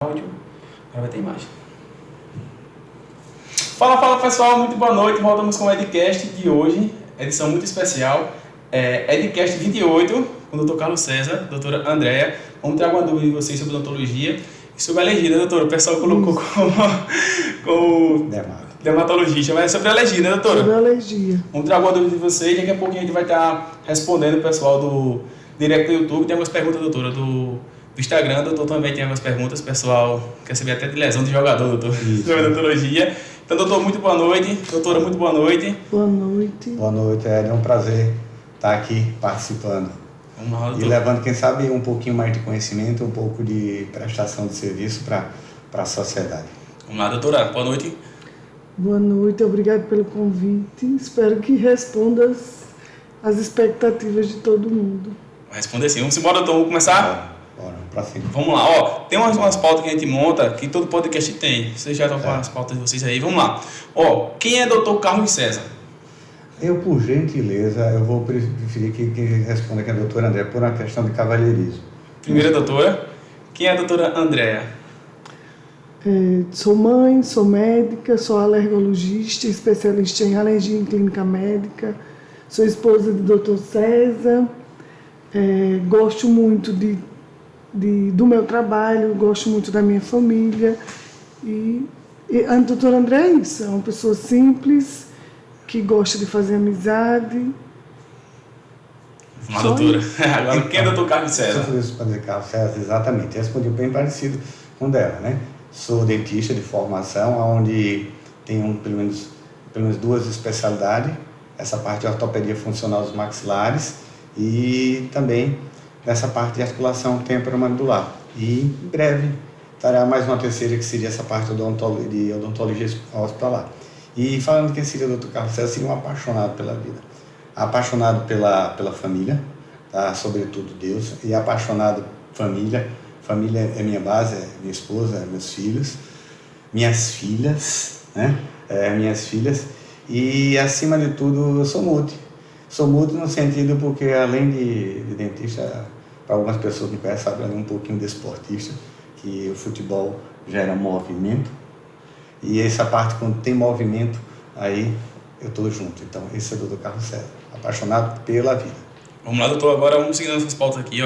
Áudio, agora vai ter imagem. Fala pessoal, muito boa noite. Voltamos com o Edcast de hoje, edição muito especial. Edcast 28, com o Dr. Carlos César, doutora Andréa. Vamos tirar alguma dúvida de vocês sobre odontologia e sobre alergia, né, doutora? O pessoal colocou como dermatologista, mas é sobre alergia, né, doutora? Sobre alergia. Vamos tirar alguma dúvida de vocês. Daqui a pouquinho a gente vai estar respondendo o pessoal do direto do YouTube. Tem algumas perguntas, doutora, do Instagram. Doutor também tem algumas perguntas. O pessoal quer saber até de lesão de jogador, doutor, sobre odontologia. Então, doutor, muito boa noite. Doutora, muito boa noite. Boa noite. Boa noite, é um prazer estar aqui participando. Vamos lá, doutor. E levando, quem sabe, um pouquinho mais de conhecimento, um pouco de prestação de serviço para a sociedade. Vamos lá, doutora. Boa noite. Boa noite, obrigado pelo convite. Espero que responda às expectativas de todo mundo. Vou responder sim. Vamos embora, doutor. Vamos começar? Bora, pra cima. Vamos lá. Tem umas pautas que a gente monta, que todo podcast tem. Vocês já estão com as pautas de vocês aí. Vamos lá. Quem é doutor Carlos César? Eu, por gentileza, eu vou preferir que responda aqui a doutora André, por uma questão de cavalheirismo. Primeira doutora. Quem é a doutora Andréa? Sou mãe, sou médica, sou alergologista, especialista em alergia em clínica médica. Sou esposa do Dr. César. Gosto muito do meu trabalho, gosto muito da minha família. E a doutora André é isso, é uma pessoa simples, que gosta de fazer amizade. Vamos lá, doutora. Agora, quem é doutor Carlos César? Sou isso para dizer Carlos César, exatamente. Respondi bem parecido com o dela, né? Sou dentista de formação, onde tenho pelo menos duas especialidades. Essa parte de ortopedia funcional dos maxilares e também nessa parte de articulação temporomandibular. E em breve estará mais uma terceira, que seria essa parte de odontologia hospitalar. E falando que seria o Dr. Carlos César, seria um apaixonado pela vida. Apaixonado pela família, tá? Sobretudo Deus, e apaixonado família. Família é minha base, é minha esposa, meus filhos, minhas filhas, né? Minhas filhas. E, acima de tudo, eu sou multi. Sou multi no sentido porque, além de dentista, para algumas pessoas que me conhecem, sabem um pouquinho de esportista, que o futebol gera movimento. E essa parte, quando tem movimento, aí eu estou junto. Então, esse é o Dr. Carlos César, apaixonado pela vida. Vamos lá, doutor. Agora vamos seguindo essas pautas aqui,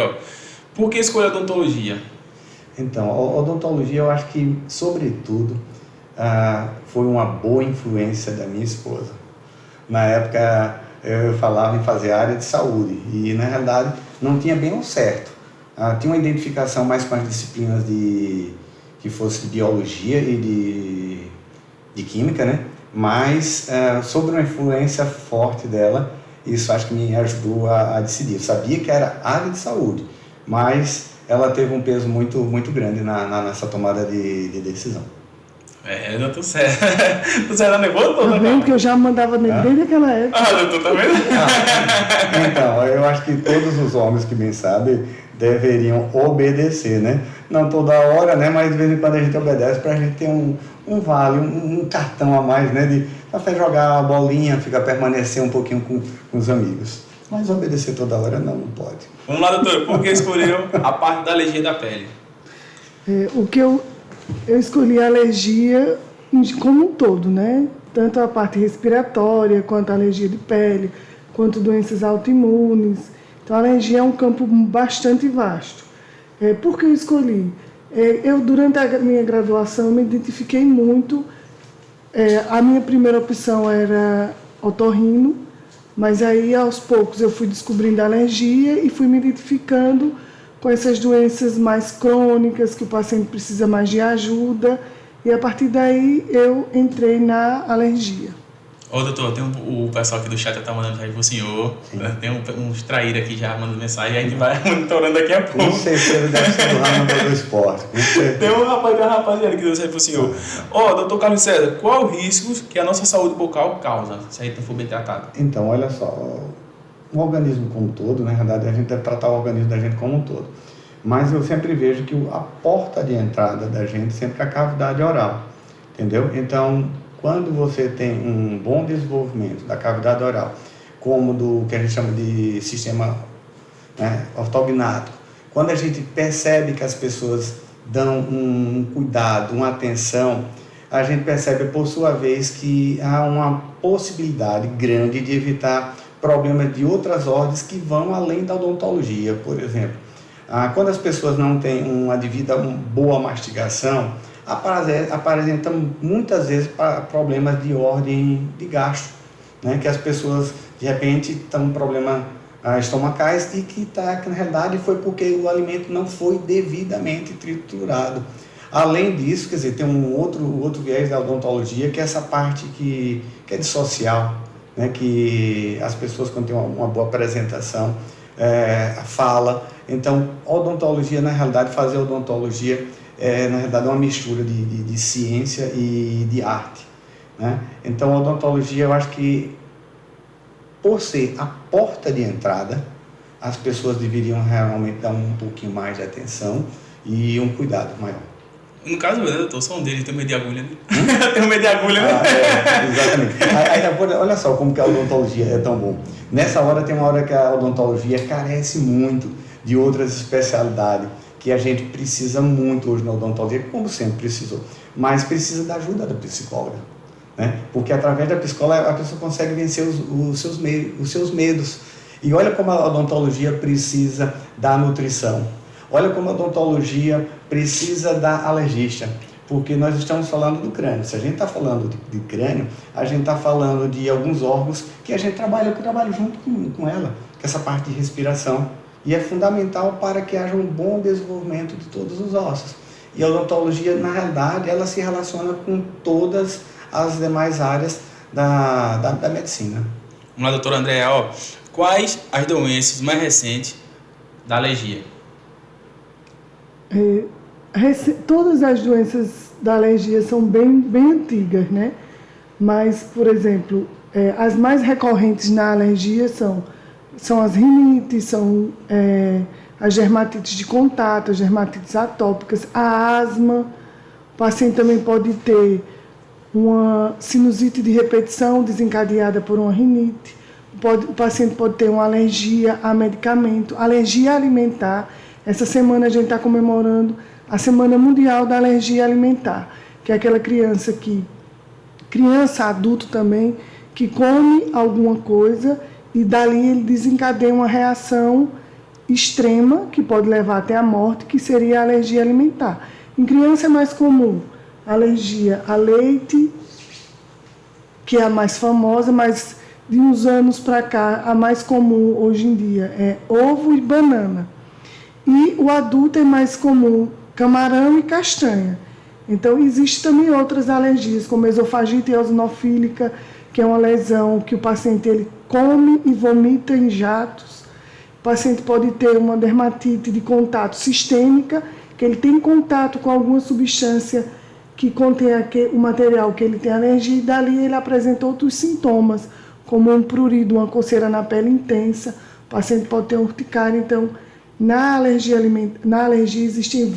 Por que escolher a odontologia? Então, a odontologia, eu acho que, sobretudo, foi uma boa influência da minha esposa. Na época, eu falava em fazer área de saúde e, na realidade, não tinha bem o certo. Tinha uma identificação mais com as disciplinas que fosse de biologia e de química, né? Mas, sobre uma influência forte dela, isso acho que me ajudou a decidir. Eu sabia que era área de saúde, mas ela teve um peso muito, muito grande nessa tomada de decisão. Doutor César. Doutor César levou, doutor? Tá vendo que eu já mandava desde aquela época. Doutor, tá vendo? Então, eu acho que todos os homens que bem sabem deveriam obedecer, né? Não toda hora, né? Mas de vez em quando a gente obedece para a gente ter um vale, um cartão a mais, né? Para jogar a bolinha, permanecer um pouquinho com os amigos. Mas obedecer toda hora não pode. Vamos lá, doutor. Por que escolheu a parte da alergia da pele? Eu escolhi a alergia como um todo, né? Tanto a parte respiratória, quanto a alergia de pele, quanto doenças autoimunes. Então, a alergia é um campo bastante vasto. Por que eu escolhi? Durante a minha graduação, me identifiquei muito. A minha primeira opção era otorrino, mas aí, aos poucos, eu fui descobrindo a alergia e fui me identificando com essas doenças mais crônicas, que o paciente precisa mais de ajuda. E, a partir daí, eu entrei na alergia. Doutor, tem o pessoal aqui do chat está mandando mensagem para o senhor. Tem uns traíra aqui já mandando mensagem, a gente vai monitorando daqui a pouco. Com certeza deve ser do ramo do esporte. Tem uma rapaziada que deu certo para o senhor. Doutor Carlos César, qual o risco que a nossa saúde bucal causa, se a gente não for bem tratado? Então, olha só, o organismo como um todo, na verdade, a gente deve tratar o organismo da gente como um todo. Mas eu sempre vejo que a porta de entrada da gente sempre é a cavidade oral, entendeu? Então, quando você tem um bom desenvolvimento da cavidade oral, como do que a gente chama de sistema ortognático, quando a gente percebe que as pessoas dão um cuidado, uma atenção, a gente percebe, por sua vez, que há uma possibilidade grande de evitar problemas de outras ordens que vão além da odontologia. Por exemplo, quando as pessoas não têm uma devida boa mastigação, apresentam muitas vezes problemas de ordem de gastro, né? Que as pessoas, de repente, estão com problemas estomacais e que na realidade foi porque o alimento não foi devidamente triturado. Além disso, quer dizer, tem um outro viés da odontologia, que é essa parte que é de social, né? Que as pessoas, quando têm uma boa apresentação, fala. Então, odontologia, na realidade, fazer odontologia na realidade, é uma mistura de ciência e de arte, né? Então, a odontologia, eu acho que, por ser a porta de entrada, as pessoas deveriam realmente dar um pouquinho mais de atenção e um cuidado maior. No caso, eu sou um deles, tenho medo de agulha, né? Tenho medo de agulha, né? Exatamente. Aí, olha só como que a odontologia é tão bom. Nessa hora, tem uma hora que a odontologia carece muito de outras especialidades, que a gente precisa muito hoje na odontologia, como sempre precisou, mas precisa da ajuda da psicóloga, né? Porque através da psicóloga a pessoa consegue vencer os seus medos. E olha como a odontologia precisa da nutrição, olha como a odontologia precisa da alergista, porque nós estamos falando do crânio. Se a gente está falando de crânio, a gente está falando de alguns órgãos que a gente trabalha junto com ela, que é essa parte de respiração. E é fundamental para que haja um bom desenvolvimento de todos os ossos. E a odontologia, na realidade, ela se relaciona com todas as demais áreas da medicina. Vamos lá, doutora Andréa, quais as doenças mais recentes da alergia? Todas as doenças da alergia são bem antigas, né? Mas, por exemplo, as mais recorrentes na alergia são as rinites, são as dermatites de contato, as dermatites atópicas, a asma. O paciente também pode ter uma sinusite de repetição desencadeada por uma rinite. O paciente pode ter uma alergia a medicamento, alergia alimentar. Essa semana a gente está comemorando a Semana Mundial da Alergia Alimentar, que é aquela criança, adulto também, que come alguma coisa e dali ele desencadeia uma reação extrema, que pode levar até a morte, que seria a alergia alimentar. Em criança é mais comum a alergia a leite, que é a mais famosa, mas de uns anos para cá, a mais comum hoje em dia é ovo e banana. E o adulto é mais comum camarão e castanha. Então, existem também outras alergias, como esofagite eosinofílica, que é uma lesão que o paciente ele come e vomita em jatos. O paciente pode ter uma dermatite de contato sistêmica, que ele tem contato com alguma substância que contém o material que ele tem alergia, e dali ele apresenta outros sintomas, como um prurido, uma coceira na pele intensa. O paciente pode ter urticária. Então, na alergia existem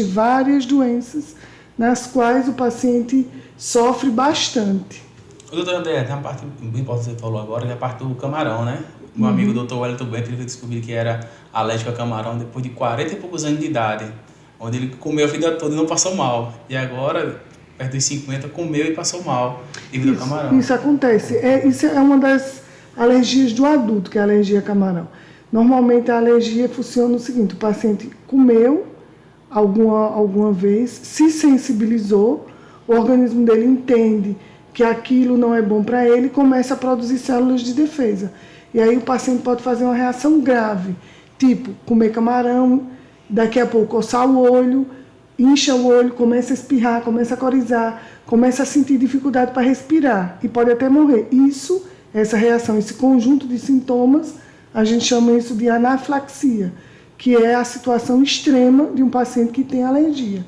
várias doenças nas quais o paciente sofre bastante. Doutor André, tem uma parte bem importante que você falou agora, que é a parte do camarão, né? Meu amigo doutor Wellington Bento, ele descobriu que era alérgico a camarão depois de 40 e poucos anos de idade, onde ele comeu a vida toda e não passou mal. E agora, perto dos 50, comeu e passou mal devido ao camarão. Isso acontece. Isso é uma das alergias do adulto, que é a alergia a camarão. Normalmente a alergia funciona o seguinte: o paciente comeu alguma vez, se sensibilizou, o organismo dele entende que aquilo não é bom para ele e começa a produzir células de defesa. E aí o paciente pode fazer uma reação grave, tipo comer camarão, daqui a pouco coçar o olho, incha o olho, começa a espirrar, começa a corizar, começa a sentir dificuldade para respirar e pode até morrer. Essa reação, esse conjunto de sintomas, a gente chama isso de anafilaxia, que é a situação extrema de um paciente que tem alergia,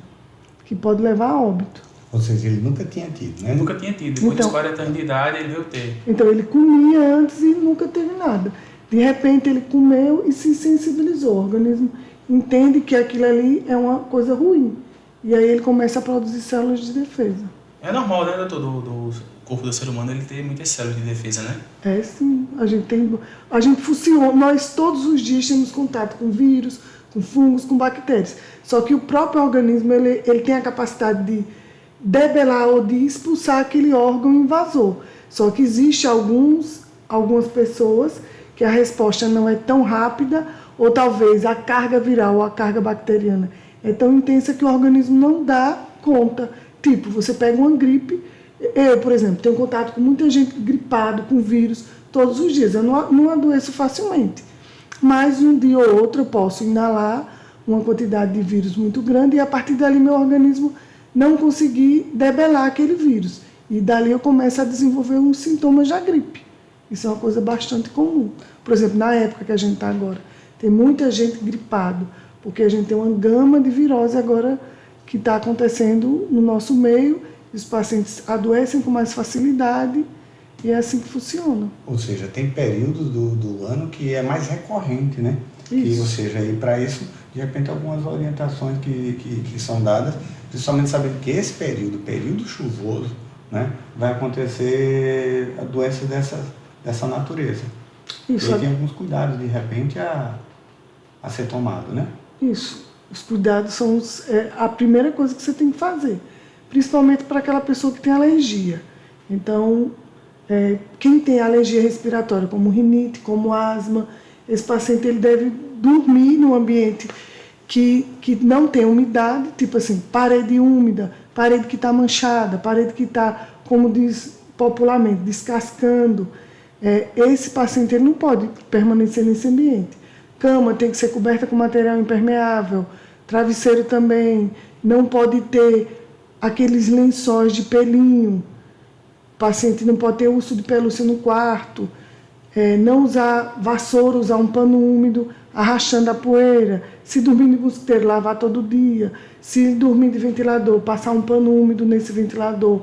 que pode levar a óbito. Ou seja, ele nunca tinha tido, né? Nunca tinha tido. Depois dos 40 anos de idade, ele veio ter. Então, ele comia antes e nunca teve nada. De repente, ele comeu e se sensibilizou. O organismo entende que aquilo ali é uma coisa ruim. E aí ele começa a produzir células de defesa. É normal, né, doutor, do corpo do ser humano ele ter muitas células de defesa, né? É, sim. A gente funciona. Nós todos os dias temos contato com vírus, com fungos, com bactérias. Só que o próprio organismo ele tem a capacidade de debelar ou de expulsar aquele órgão invasor. Só que existe algumas pessoas que a resposta não é tão rápida, ou talvez a carga viral ou a carga bacteriana é tão intensa que o organismo não dá conta. Tipo, você pega uma gripe, eu, por exemplo, tenho contato com muita gente gripado, com vírus, todos os dias. Eu não adoeço facilmente, mas um dia ou outro eu posso inalar uma quantidade de vírus muito grande e a partir dali meu organismo não conseguir debelar aquele vírus. E dali eu começo a desenvolver uns sintomas da gripe. Isso é uma coisa bastante comum. Por exemplo, na época que a gente está agora, tem muita gente gripado, porque a gente tem uma gama de virose agora que está acontecendo no nosso meio, os pacientes adoecem com mais facilidade e é assim que funciona. Ou seja, tem períodos do ano que é mais recorrente, né? Isso. Ou seja, e para isso, de repente, algumas orientações que são dadas, principalmente sabendo que esse período chuvoso, né, vai acontecer a doença dessa natureza. Isso. E aí tem alguns cuidados, de repente, a ser tomado, né? Isso. Os cuidados são a primeira coisa que você tem que fazer, principalmente para aquela pessoa que tem alergia. Então, quem tem alergia respiratória, como rinite, como asma, esse paciente ele deve dormir num ambiente que não tem umidade, tipo assim, parede úmida, parede que está manchada, parede que está, como diz popularmente, descascando. Esse paciente ele não pode permanecer nesse ambiente. Cama tem que ser coberta com material impermeável, travesseiro também, não pode ter aqueles lençóis de pelinho, o paciente não pode ter urso de pelúcia no quarto, não usar vassoura, usar um pano úmido arrastando a poeira, se dormir de mosquiteiro, lavar todo dia, se dormir de ventilador, passar um pano úmido nesse ventilador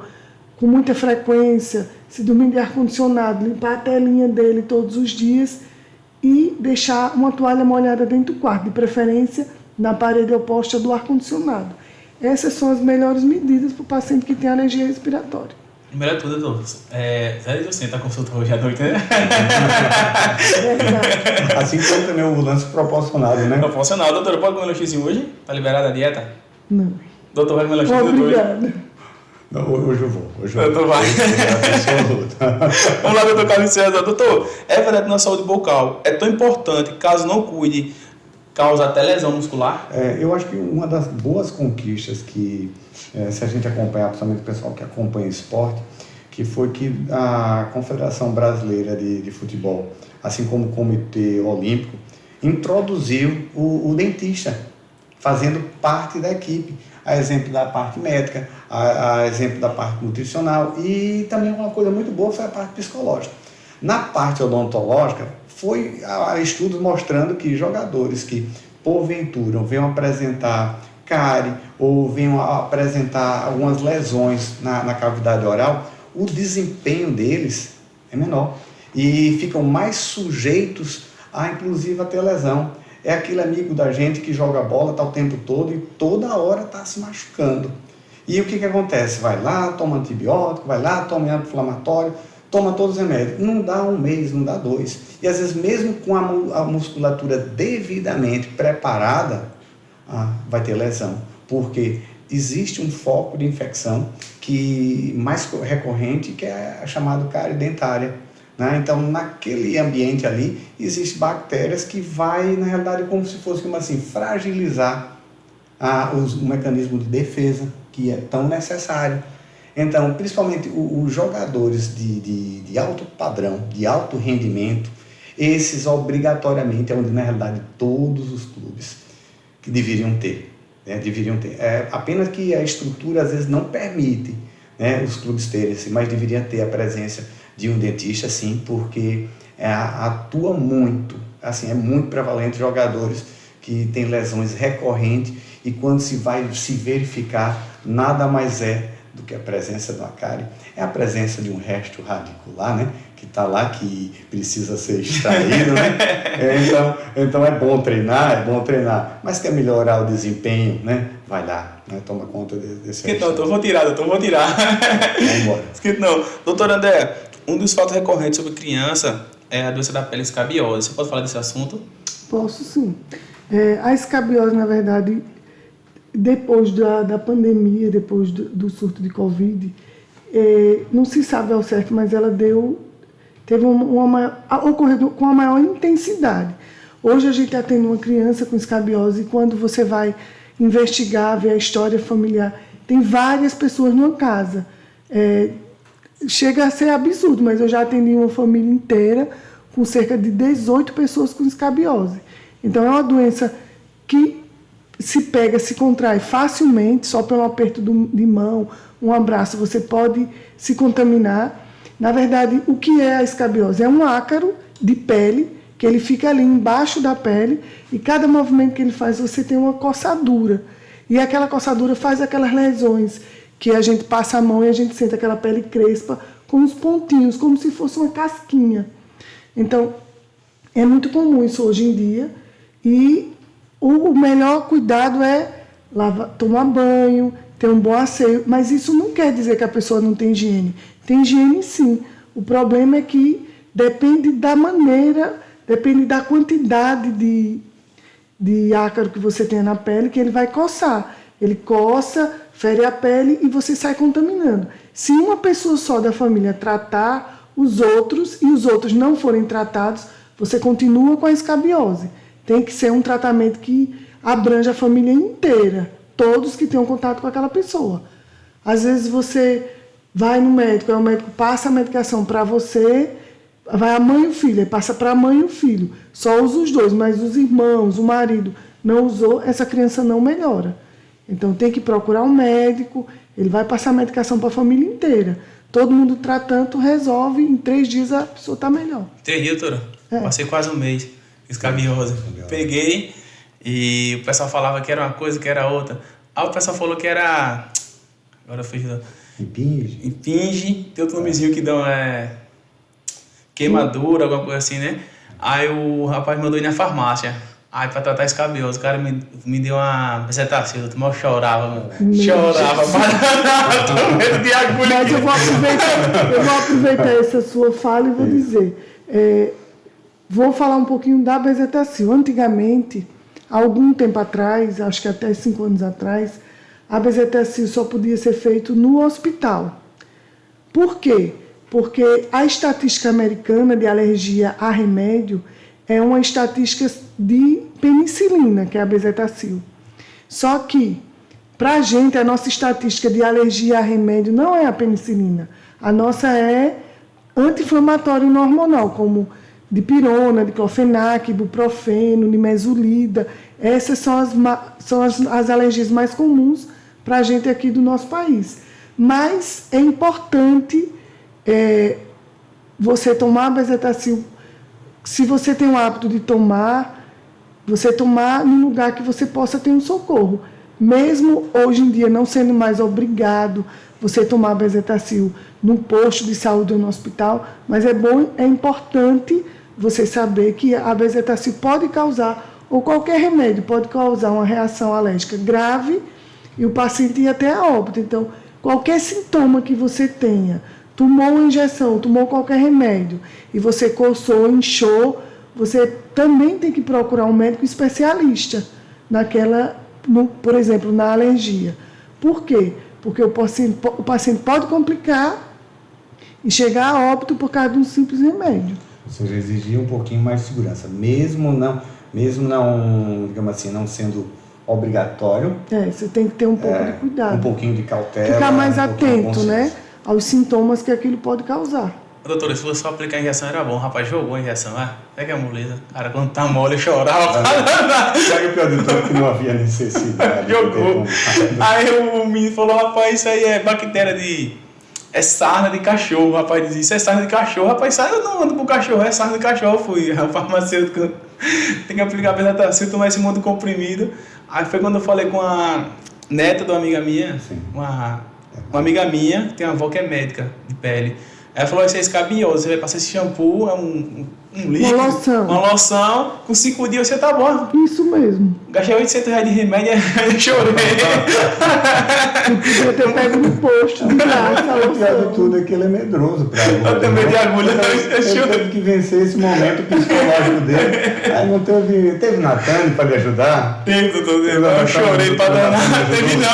com muita frequência, se dormir de ar-condicionado, limpar a telinha dele todos os dias e deixar uma toalha molhada dentro do quarto, de preferência na parede oposta do ar-condicionado. Essas são as melhores medidas para o paciente que tem alergia respiratória. Melhor de tudo, doutor. 0% a consulta hoje à noite, né? Verdade. Assim como também o lance proporcionado, né? Proporcional. Doutora, pode comer lanchezinho hoje? Tá liberada a dieta? Não. Doutor, vai comer lanchezinho hoje? Obrigada. Não, hoje eu vou. Doutor, vai. Vamos lá, doutor Carlos César. Doutor, é verdade que na saúde bucal é tão importante, caso não cuide, causa até lesão muscular? Eu acho que uma das boas conquistas que, se a gente acompanhar, principalmente o pessoal que acompanha esporte, que foi que a Confederação Brasileira de Futebol, assim como o Comitê Olímpico, introduziu o dentista, fazendo parte da equipe, a exemplo da parte médica, a exemplo da parte nutricional, e também uma coisa muito boa foi a parte psicológica. Na parte odontológica, foi estudos mostrando que jogadores que, porventura, venham apresentar cárie ou venham apresentar algumas lesões na cavidade oral, o desempenho deles é menor e ficam mais sujeitos inclusive, a ter lesão. É aquele amigo da gente que joga bola, está o tempo todo e toda hora está se machucando. E o que acontece? Vai lá, toma antibiótico, vai lá, toma anti-inflamatório, toma todos os remédios. Não dá um mês, não dá 2. E às vezes mesmo com a musculatura devidamente preparada, vai ter lesão. Porque existe um foco de infecção mais recorrente, que é chamado cárie dentária. Né? Então, naquele ambiente ali, existem bactérias que vai, na realidade, como se fosse fragilizar o mecanismo de defesa, que é tão necessário. Então, principalmente os jogadores de alto padrão, de alto rendimento, esses obrigatoriamente é onde, na realidade, todos os clubes que deveriam ter. Apenas que a estrutura, às vezes, não permite, né, os clubes terem, mas deveria ter a presença de um dentista, sim, porque atua muito, é muito prevalente jogadores que têm lesões recorrentes e quando se vai se verificar, nada mais é do que a presença de uma cárie, é a presença de um resto radicular, né, que está lá, que precisa ser extraído, né? Então é bom treinar, mas quer melhorar o desempenho, né? Vai lá, né? Toma conta desse resto. Não, vou tirar. Vamos embora. Não. Doutor André, um dos fatos recorrentes sobre criança é a doença da pele escabiosa. Você pode falar desse assunto? Posso sim. A escabiose, na verdade, depois da pandemia, depois do surto de Covid, não se sabe ao certo, mas ela ocorreu com a maior intensidade. Hoje a gente está tendo uma criança com escabiose e quando você vai investigar, ver a história familiar, tem várias pessoas numa casa. Chega a ser absurdo, mas eu já atendi uma família inteira com cerca de 18 pessoas com escabiose. Então é uma doença que se contrai facilmente, só pelo aperto de mão, um abraço, você pode se contaminar. Na verdade, o que é a escabiose? É um ácaro de pele, que ele fica ali embaixo da pele, e cada movimento que ele faz, você tem uma coçadura. E aquela coçadura faz aquelas lesões, que a gente passa a mão e a gente sente aquela pele crespa, com uns pontinhos, como se fosse uma casquinha. Então, é muito comum isso hoje em dia, e o melhor cuidado é tomar banho, ter um bom asseio, mas isso não quer dizer que a pessoa não tem higiene. Tem higiene sim. O problema é que depende da maneira, depende da quantidade de ácaro que você tem na pele, que ele vai coçar. Ele coça, fere a pele e você sai contaminando. Se uma pessoa só da família tratar os outros e os outros não forem tratados, você continua com a escabiose. Tem que ser um tratamento que abrange a família inteira, todos que tenham contato com aquela pessoa. Às vezes você vai no médico, o médico passa a medicação para você, vai a mãe e o filho, passa para a mãe e o filho. Só usa os dois, mas os irmãos, o marido não usou, essa criança não melhora. Então tem que procurar um médico, ele vai passar a medicação para a família inteira. Todo mundo tratando, resolve, em 3 dias a pessoa está melhor. 3 dias, doutora? Passei quase um mês, escabiose. Peguei e o pessoal falava que era uma coisa, que era outra. Aí o pessoal falou que era... Agora eu fiz... Impinge. Tem outro nomezinho que dão queimadura, alguma coisa assim, né? Aí o rapaz mandou ir na farmácia. Aí pra tratar escabiose, o cara me deu uma bezetacil, eu chorava, mano. Chorava, mas medo de agulha. Mas eu vou aproveitar essa sua fala e vou dizer. Vou falar um pouquinho da bezetacil. Antigamente, há algum tempo atrás, acho que até 5 anos atrás, a bezetacil só podia ser feito no hospital. Por quê? Porque a estatística americana de alergia a remédio é uma estatística de penicilina, que é a bezetacil. Só que, para a gente, a nossa estatística de alergia a remédio não é a penicilina. A nossa é anti-inflamatório não hormonal, como dipirona, diclofenac, ibuprofeno, nimesulida. Essas são as alergias mais comuns para a gente aqui do nosso país. Mas é importante você tomar a bezetacil. Se você tem o hábito de tomar, você tomar num lugar que você possa ter um socorro. Mesmo hoje em dia não sendo mais obrigado você tomar a bezetacil num posto de saúde ou no hospital, mas é importante você saber que a bezetacil pode causar, ou qualquer remédio pode causar uma reação alérgica grave e o paciente ir até a óbito. Então, qualquer sintoma que você tenha, tomou uma injeção, tomou qualquer remédio e você coçou, inchou, você também tem que procurar um médico especialista por exemplo, na alergia. Por quê? Porque o paciente pode complicar e chegar a óbito por causa de um simples remédio. Ou seja, exigir um pouquinho mais de segurança, mesmo não, digamos assim, não sendo obrigatório. Você tem que ter um pouco de cuidado. Um pouquinho de cautela. Ficar mais atento, né, aos sintomas que aquilo pode causar. Doutora, se você só aplicar a injeção era bom. O rapaz jogou a injeção, pega a moleza. Cara, quando tá mole, eu chorava. Sabe o pior de tudo que não havia necessidade? Jogou. Aí o menino falou, rapaz, isso aí é bactéria é sarna de cachorro. O rapaz dizia, isso é sarna de cachorro. Rapaz, eu não ando pro cachorro, é sarna de cachorro. Eu fui, o farmacêutico tem que aplicar a bezetacil, tomar esse monte de comprimido. Aí foi quando eu falei com a neta de uma amiga minha, uma amiga minha, que tem uma avó que é médica de pele. Ela falou, isso é escabiose, você vai passar esse shampoo, um líquido, uma loção, com 5 dias você tá bom. Isso mesmo. Gastei R$800 de remédio e chorei. Eu podia ter pego no posto de graça a O pior de loção. tudo é que ele é medroso pra agulha. Eu também de agulha, não, Ele teve que vencer esse momento psicológico dele. Aí não teve Natane para lhe ajudar? Teve, doutor, eu chorei pra danar. Teve não.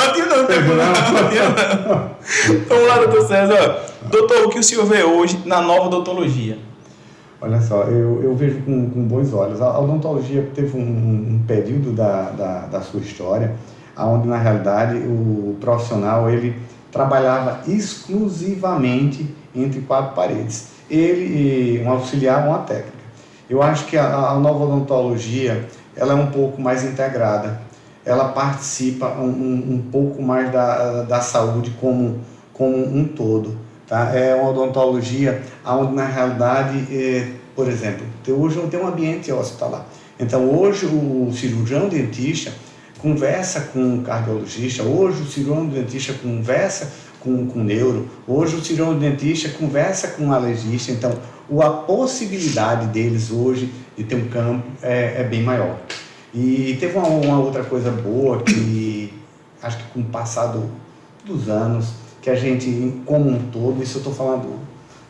Vamos lá, doutor César. Doutor, o que o senhor vê hoje na nova odontologia? Olha só, eu vejo com bons olhos. A odontologia teve um período da sua história onde, na realidade, o profissional ele trabalhava exclusivamente entre 4 paredes. Ele, um auxiliar, uma técnica. Eu acho que a nova odontologia ela é um pouco mais integrada. Ela participa um pouco mais da saúde como um todo. Tá? É uma odontologia onde, na realidade, por exemplo, hoje não tem um ambiente hospitalar. Então, hoje o cirurgião dentista conversa com o cardiologista, hoje o cirurgião dentista conversa com o neuro, hoje o cirurgião dentista conversa com o alergista. Então, a possibilidade deles hoje de ter um campo é bem maior. E teve uma outra coisa boa que, acho que com o passar dos anos, que a gente, como um todo, isso eu estou falando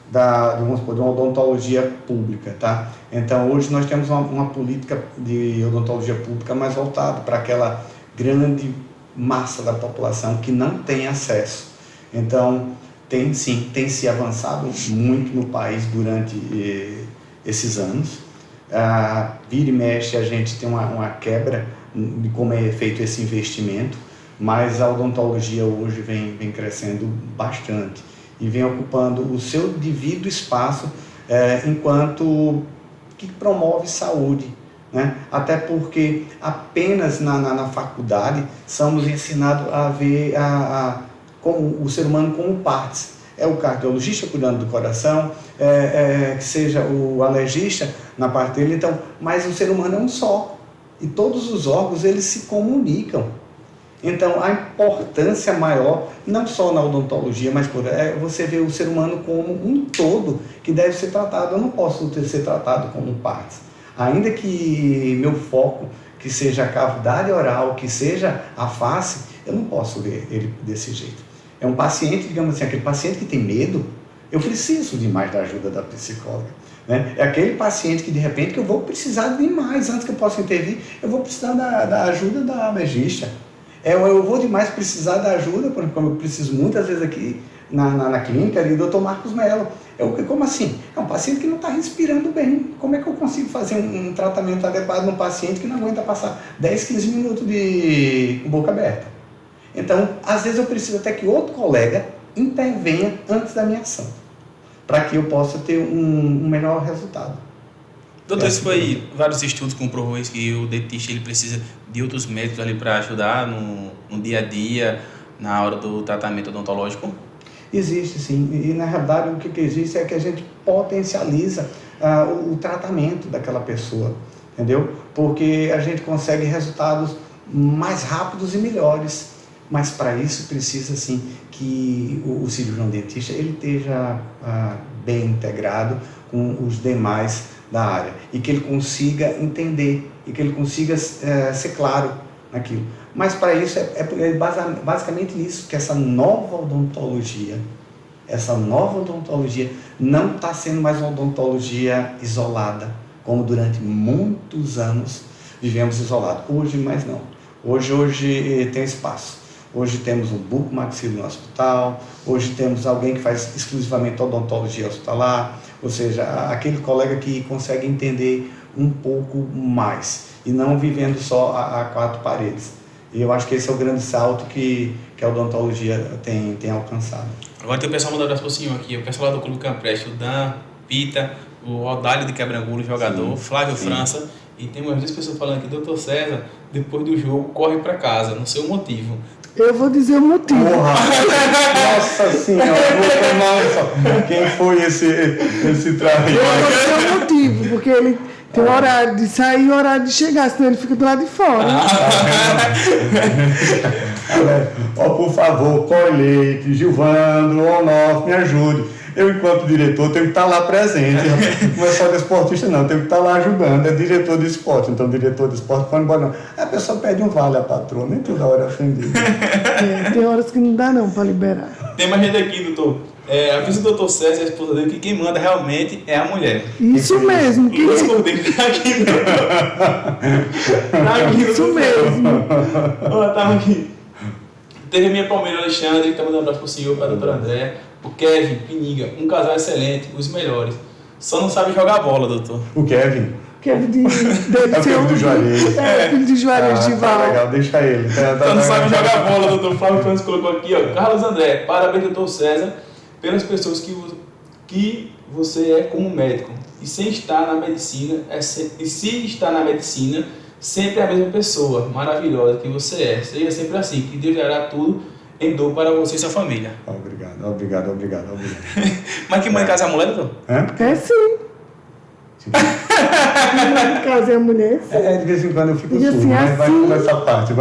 de uma odontologia pública, tá? Então, hoje nós temos uma política de odontologia pública mais voltada para aquela grande massa da população que não tem acesso. Então, tem se avançado muito no país durante esses anos. Vira e mexe, a gente tem uma quebra de como é feito esse investimento, mas a odontologia hoje vem crescendo bastante e vem ocupando o seu devido espaço enquanto que promove saúde, né? Até porque apenas na faculdade somos ensinados a ver como o ser humano como partes. É o cardiologista cuidando do coração, que seja o alergista na parte dele, então, mas o ser humano é um só e todos os órgãos eles se comunicam. Então, a importância maior, não só na odontologia, mas você vê o ser humano como um todo que deve ser tratado. Eu não posso ser tratado como partes. Ainda que meu foco, que seja a cavidade oral, que seja a face, eu não posso ver ele desse jeito. É um paciente, digamos assim, aquele paciente que tem medo, eu preciso de mais da ajuda da psicóloga. Né? É aquele paciente que, de repente, que eu vou precisar de mais, antes que eu possa intervir, eu vou precisar da ajuda da alergista. Eu vou demais precisar da ajuda, como eu preciso muitas vezes aqui na clínica ali, do Dr. Marcos Mello. Como assim? É um paciente que não está respirando bem. Como é que eu consigo fazer um tratamento adequado num paciente que não aguenta passar 10, 15 minutos com boca aberta? Então, às vezes eu preciso até que outro colega intervenha antes da minha ação, para que eu possa ter um melhor resultado. Doutor, isso foi vários estudos comprovou isso, que o dentista ele precisa de outros médicos ali para ajudar no dia a dia, na hora do tratamento odontológico? Existe sim, e na realidade o que existe é que a gente potencializa o tratamento daquela pessoa, entendeu? Porque a gente consegue resultados mais rápidos e melhores, mas para isso precisa sim que o cirurgião dentista ele esteja bem integrado com os demais da área e que ele consiga entender e que ele consiga ser claro naquilo. Mas para isso é basicamente isso, que essa nova odontologia não está sendo mais uma odontologia isolada, como durante muitos anos vivemos isolados. Hoje mais não. Hoje tem espaço. Hoje temos um bucomaxilo no hospital, hoje temos alguém que faz exclusivamente odontologia hospitalar, ou seja, aquele colega que consegue entender um pouco mais e não vivendo só a 4 paredes. E eu acho que esse é o grande salto que a odontologia tem alcançado. Agora tem o pessoal mandando para o senhor aqui, o pessoal lá do Clube Campreste, o Dan, Pita, o Odálio de Quebrangulo, jogador, sim, Flávio sim. França, e tem umas 2 pessoas falando aqui, doutor César, depois do jogo, corre para casa, não sei o motivo. Eu vou dizer o motivo. Nossa senhora, vou tomar quem foi esse traje? Eu vou dizer o motivo, porque ele tem um horário de sair e horário de chegar, senão ele fica do lado de fora. Por favor, Colete, Gilvando, Onofre, me ajude. Eu, enquanto diretor, tenho que estar lá presente. Não é só desportista, não. Tenho que estar lá ajudando. É diretor de esporte. Então, diretor de esporte, quando embora, não. A pessoa pede um vale à patroa. Nem toda hora é ofendida. Tem horas que não dá não para liberar. Tem mais gente aqui, doutor. Avisa o doutor César, a esposa dele, que quem manda realmente é a mulher. Isso mesmo. Luiz Cordeiro, tá aqui, Isso mesmo. Ó, tava aqui. Teve a minha Palmeira Alexandre, que tá mandando um abraço pro senhor, pra doutora André. O Kevin, Piniga, um casal excelente, os melhores. Só não sabe jogar bola, doutor. O Kevin. Kevin dele É o ser filho do Juarez. É, filho de Juarez de Tá Val. legal, deixa ele. Só não sabe jogar bola, doutor. Flávio Francisco colocou aqui, ó. Carlos André, parabéns, doutor César, pelas pessoas que você é como médico. E se está na medicina, sempre é a mesma pessoa maravilhosa que você é. Seja sempre assim, que Deus dará tudo em dor para você e sua família. Obrigado. Mas que mãe casa é a mulher, doutor? É sim. Em casa é a mulher. De vez em quando eu fico E surdo, assim, mas vai assim- por essa parte.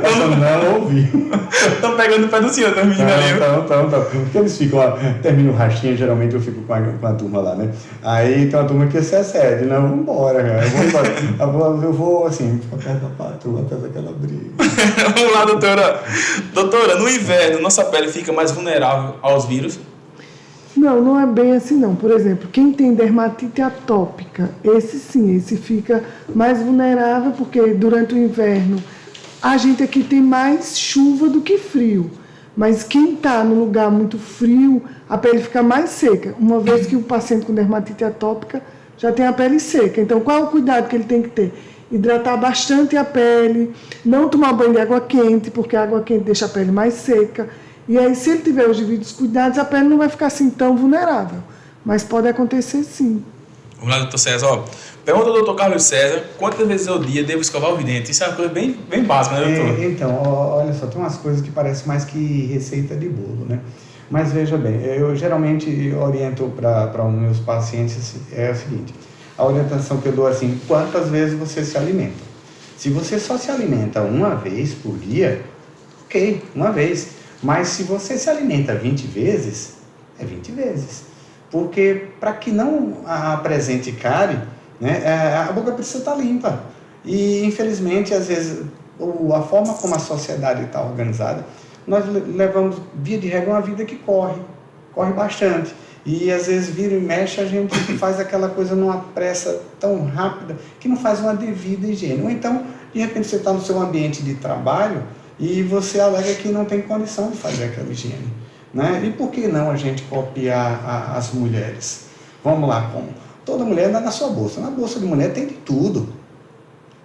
Essa não ouvi. Estão pegando o pé do senhor, tá meninas ali. Então. Porque eles ficam lá, termina o rachinha, geralmente eu fico com a turma lá, né? Aí tem uma turma que se excede, não, vambora, cara. Eu vou assim, ficar perto da patroa, perto daquela briga. Vamos lá, doutora. Doutora, no inverno, nossa pele fica mais vulnerável aos vírus? Não é bem assim não. Por exemplo, quem tem dermatite atópica, esse fica mais vulnerável porque durante o inverno a gente aqui tem mais chuva do que frio. Mas quem está no lugar muito frio, a pele fica mais seca, uma vez que o paciente com dermatite atópica já tem a pele seca. Então, qual é o cuidado que ele tem que ter? Hidratar bastante a pele, não tomar banho de água quente, porque a água quente deixa a pele mais seca. E aí, se ele tiver os devidos cuidados, a pele não vai ficar assim tão vulnerável. Mas pode acontecer sim. Vamos lá, doutor César. Ó, pergunta ao doutor Carlos César, quantas vezes ao dia devo escovar os dentes? Isso é uma coisa bem básica, né, doutor? Então, olha só, tem umas coisas que parecem mais que receita de bolo, né? Mas veja bem, eu geralmente oriento para os meus pacientes é o seguinte, a orientação que eu dou assim, quantas vezes você se alimenta? Se você só se alimenta uma vez por dia, ok, uma vez. Mas se você se alimenta 20 vezes, é 20 vezes. Porque para que não apresente cárie, né, a boca precisa estar limpa. E infelizmente, às vezes, a forma como a sociedade está organizada, nós levamos, via de regra, uma vida que corre bastante. E às vezes vira e mexe, a gente faz aquela coisa numa pressa tão rápida que não faz uma devida higiene. Ou então, de repente, você está no seu ambiente de trabalho e você alega que não tem condição de fazer aquela higiene, né? E por que não a gente copiar as mulheres? Vamos lá, como? Toda mulher anda na sua bolsa. Na bolsa de mulher tem de tudo.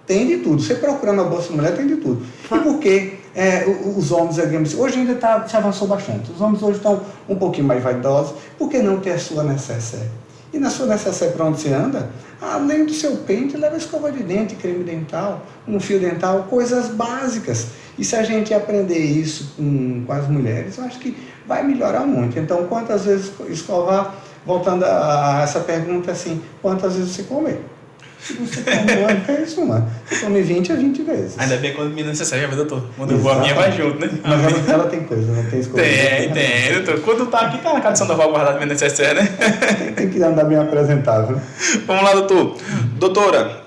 Tem de tudo. Você procurando na bolsa de mulher, tem de tudo. E por que os homens, hoje ainda se avançou bastante. Os homens hoje estão um pouquinho mais vaidosos. Por que não ter a sua necessaire? E na sua necessaire, para onde você anda, além do seu pente, leva escova de dente, creme dental, um fio dental, coisas básicas. E se a gente aprender isso com as mulheres, eu acho que vai melhorar muito. Então, quantas vezes escovar? Voltando a essa pergunta, assim, quantas vezes você comer? Se você come uma vez, uma. Se come 20, é 20 vezes. Ainda bem quando me necessário, doutor. Quando eu vou, a minha vai junto, né? Mas ela tem coisa, não tem escolha. Tem, doutor. Quando tá aqui, tá na casa de São Doval guardado minha necessária, né? Tem que andar bem apresentável. Vamos lá, doutor. Doutora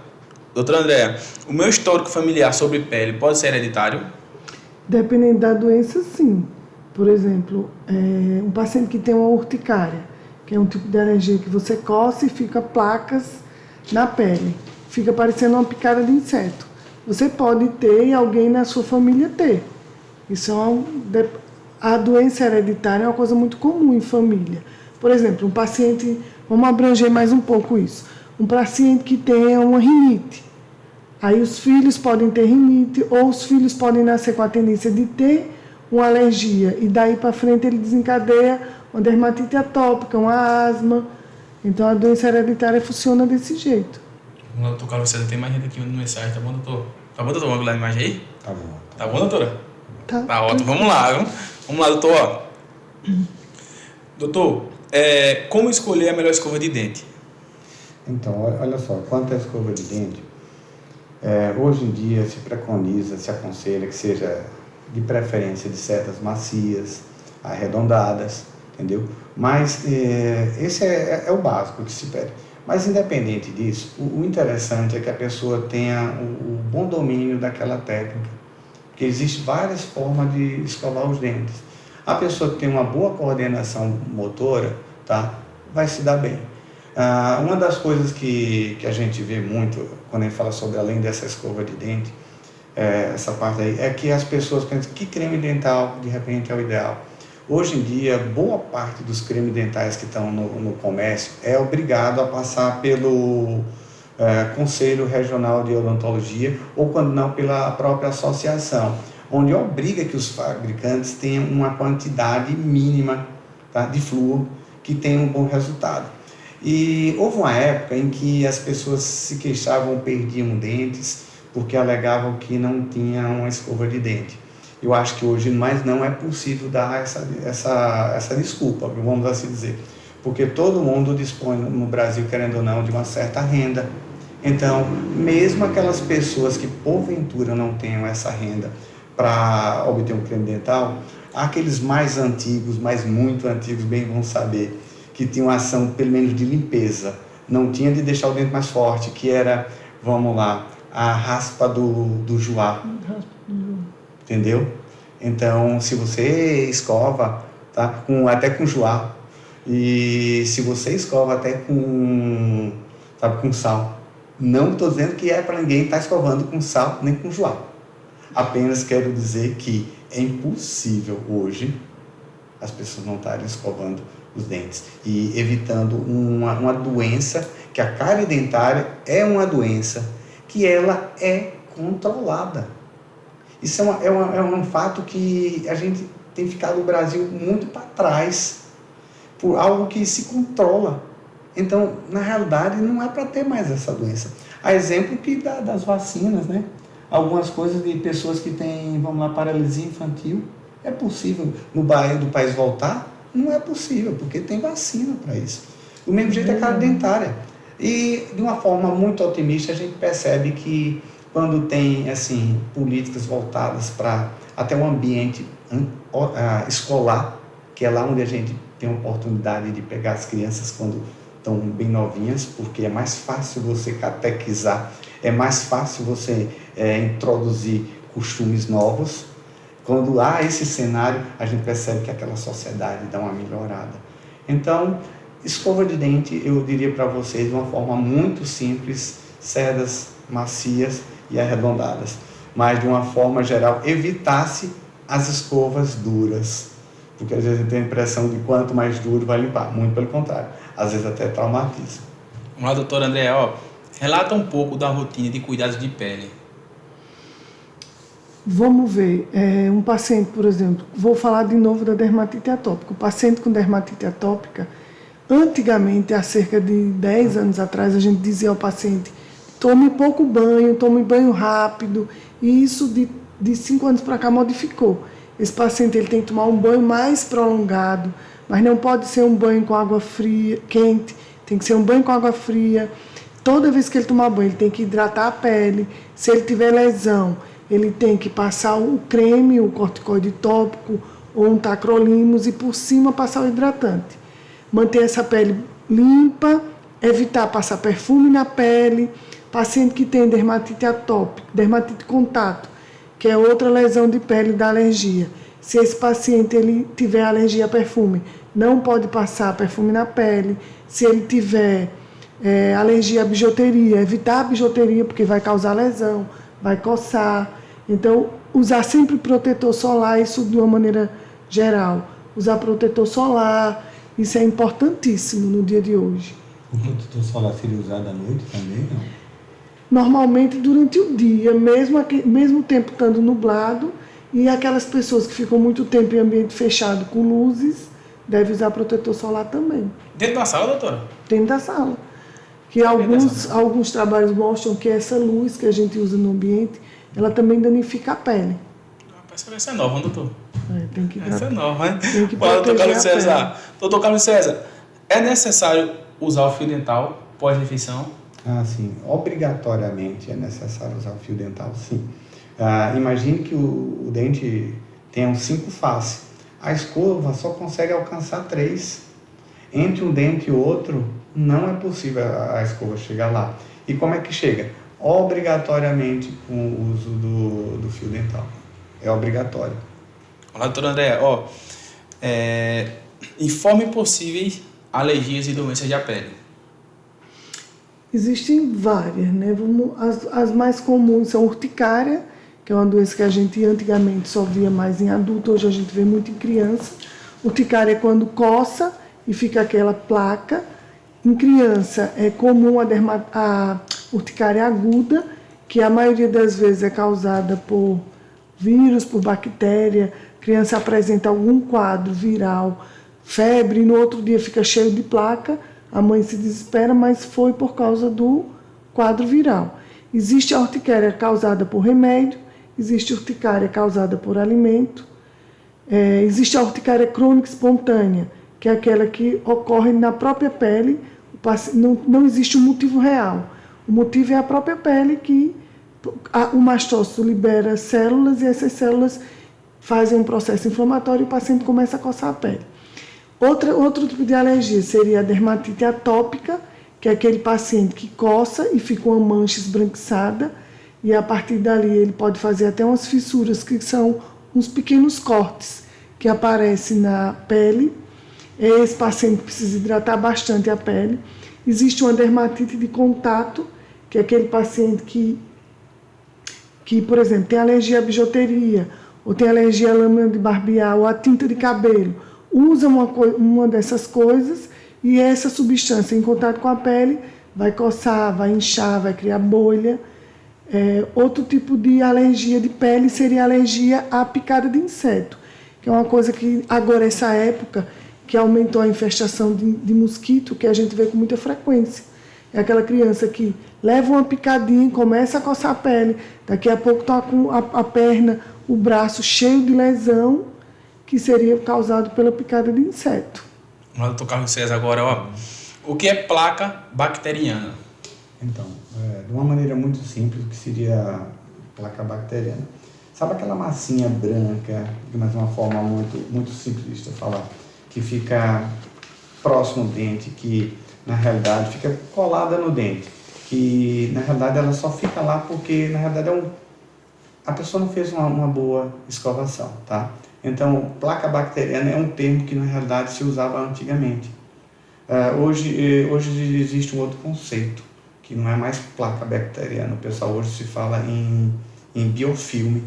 Andréa, o meu histórico familiar sobre pele pode ser hereditário? Dependendo da doença, sim. Por exemplo, um paciente que tem uma urticária, que é um tipo de alergia que você coça e fica placas na pele. Fica parecendo uma picada de inseto. Você pode ter e alguém na sua família ter. Isso a doença hereditária é uma coisa muito comum em família. Por exemplo, um paciente, vamos abranger mais um pouco isso. Um paciente que tenha uma rinite. Aí os filhos podem ter rinite ou os filhos podem nascer com a tendência de ter uma alergia e daí para frente ele desencadeia uma dermatite atópica, uma asma. Então a doença hereditária funciona desse jeito. Vamos lá, doutor Carlos César, tem mais gente aqui no mensagem, tá bom, doutor? Tá bom, doutor? Vamos lá a imagem aí? Tá bom. Tá bom, doutora? Tá ótimo. Vamos lá, doutor. Doutor, como escolher a melhor escova de dente? Então, olha só, quanto à escova de dente, hoje em dia se preconiza, se aconselha que seja de preferência de setas macias, arredondadas, entendeu? Mas esse é o básico que se pede. Mas independente disso, o interessante é que a pessoa tenha o bom domínio daquela técnica, porque existem várias formas de escovar os dentes. A pessoa que tem uma boa coordenação motora, tá, vai se dar bem. Uma das coisas que a gente vê muito quando a gente fala sobre além dessa escova de dente, essa parte aí, é que as pessoas pensam que creme dental de repente é o ideal. Hoje em dia, boa parte dos cremes dentais que estão no comércio é obrigado a passar pelo Conselho Regional de Odontologia, ou quando não, pela própria associação, onde obriga que os fabricantes tenham uma quantidade mínima, tá, de flúor que tenha um bom resultado. E houve uma época em que as pessoas se queixavam, perdiam dentes, porque alegavam que não tinha uma escova de dente. Eu acho que hoje mais não é possível dar essa desculpa, vamos assim dizer, porque todo mundo dispõe no Brasil, querendo ou não, de uma certa renda. Então, mesmo aquelas pessoas que porventura não tenham essa renda para obter um creme dental, aqueles mais antigos, mas muito antigos, bem vão saber, que tinham ação pelo menos de limpeza, não tinha de deixar o dente mais forte, que era, vamos lá, a raspa do joá. Entendeu? Então, se você escova, tá, até com joá, e se você escova até com sal, não estou dizendo que é para ninguém estar escovando com sal nem com joá. Apenas quero dizer que é impossível hoje as pessoas não estarem escovando os dentes e evitando uma doença, que a cárie dentária é uma doença que ela é controlada. Isso é um fato que a gente tem ficado no Brasil muito para trás, por algo que se controla. Então, na realidade, não é para ter mais essa doença. A exemplo das vacinas, né? Algumas coisas de pessoas que têm, vamos lá, paralisia infantil, é possível no do país voltar? Não é possível, porque tem vacina para isso. Do mesmo jeito é a cárie dentária. E, de uma forma muito otimista, a gente percebe que quando tem assim políticas voltadas para até um ambiente escolar, que é lá onde a gente tem a oportunidade de pegar as crianças quando estão bem novinhas, porque é mais fácil você catequizar, é mais fácil você introduzir costumes novos. Quando há esse cenário, a gente percebe que aquela sociedade dá uma melhorada. Então, escova de dente, eu diria para vocês de uma forma muito simples, cerdas macias e arredondadas, mas de uma forma geral, evitasse as escovas duras, porque às vezes a gente tem a impressão de quanto mais duro vai limpar, muito pelo contrário, às vezes até traumatiza. Vamos lá, doutora Andréa, relata um pouco da rotina de cuidados de pele. Vamos ver, um paciente, por exemplo, vou falar de novo da dermatite atópica. O paciente com dermatite atópica, antigamente, há cerca de 10 anos atrás, a gente dizia ao paciente: tome pouco banho, tome banho rápido, e isso de 5 anos para cá modificou. Esse paciente ele tem que tomar um banho mais prolongado, mas não pode ser um banho com água fria, quente, tem que ser um banho com água fria. Toda vez que ele tomar banho, ele tem que hidratar a pele. Se ele tiver lesão, ele tem que passar o creme, o corticoide tópico ou um tacrolimus e por cima passar o hidratante. Manter essa pele limpa, evitar passar perfume na pele. Paciente que tem dermatite atópica, dermatite contato, que é outra lesão de pele da alergia. Se esse paciente ele tiver alergia a perfume, não pode passar perfume na pele. Se ele tiver alergia à bijuteria, evitar a bijuteria porque vai causar lesão, vai coçar. Então, usar sempre protetor solar, isso de uma maneira geral. Usar protetor solar, isso é importantíssimo no dia de hoje. O protetor solar seria usado à noite também, não? Normalmente durante o dia, mesmo tempo estando nublado, e aquelas pessoas que ficam muito tempo em ambiente fechado com luzes, devem usar protetor solar também. Dentro da sala, doutora? Dentro da sala. Que alguns trabalhos mostram que essa luz que a gente usa no ambiente, ela também danifica a pele. Parece que essa é nova, doutor? Tem que Essa é nova, né? Tem que Doutor proteger Carlos a César. Doutor Carlos César, é necessário usar o fio dental pós-refeição? Sim. Obrigatoriamente é necessário usar o fio dental, sim. Imagine que o dente tenha 5 faces. A escova só consegue alcançar 3. Entre um dente e outro, não é possível a escova chegar lá. E como é que chega? Obrigatoriamente com o uso do fio dental. É obrigatório. Olá, doutora Andréa. Informe possíveis alergias e doenças da pele. Existem várias, né? As mais comuns são urticária, que é uma doença que a gente antigamente só via mais em adulto, hoje a gente vê muito em criança. Urticária é quando coça e fica aquela placa. Em criança é comum a urticária aguda, que a maioria das vezes é causada por vírus, por bactéria. A criança apresenta algum quadro viral, febre, e no outro dia fica cheio de placa, a mãe se desespera, mas foi por causa do quadro viral. Existe a urticária causada por remédio, existe a urticária causada por alimento, existe a urticária crônica espontânea, que é aquela que ocorre na própria pele, não existe um motivo real. O motivo é a própria pele que o mastócito libera células e essas células fazem um processo inflamatório e o paciente começa a coçar a pele. Outro tipo de alergia seria a dermatite atópica, que é aquele paciente que coça e fica uma mancha esbranquiçada e a partir dali ele pode fazer até umas fissuras que são uns pequenos cortes que aparecem na pele. Esse paciente precisa hidratar bastante a pele. Existe uma dermatite de contato, que é aquele paciente que, por exemplo, tem alergia à bijuteria, ou tem alergia à lâmina de barbear, ou à tinta de cabelo. Usa uma dessas coisas e essa substância em contato com a pele vai coçar, vai inchar, vai criar bolha. Outro tipo de alergia de pele seria a alergia à picada de inseto, que é uma coisa que agora, essa época, que aumentou a infestação de mosquito, que a gente vê com muita frequência. É aquela criança que leva uma picadinha, começa a coçar a pele, daqui a pouco está com a perna, o braço cheio de lesão, que seria causado pela picada de inseto. Olá, doutor Carlos César, agora, o que é placa bacteriana? Então, de uma maneira muito simples, o que seria a placa bacteriana? Sabe aquela massinha branca, mas de uma forma muito simples de falar, que fica próximo ao dente, que na realidade fica colada no dente, que na realidade ela só fica lá porque na realidade a pessoa não fez uma boa escovação, tá? Então, placa bacteriana é um termo que na realidade se usava antigamente. Hoje existe um outro conceito, que não é mais placa bacteriana, o pessoal hoje se fala em biofilme,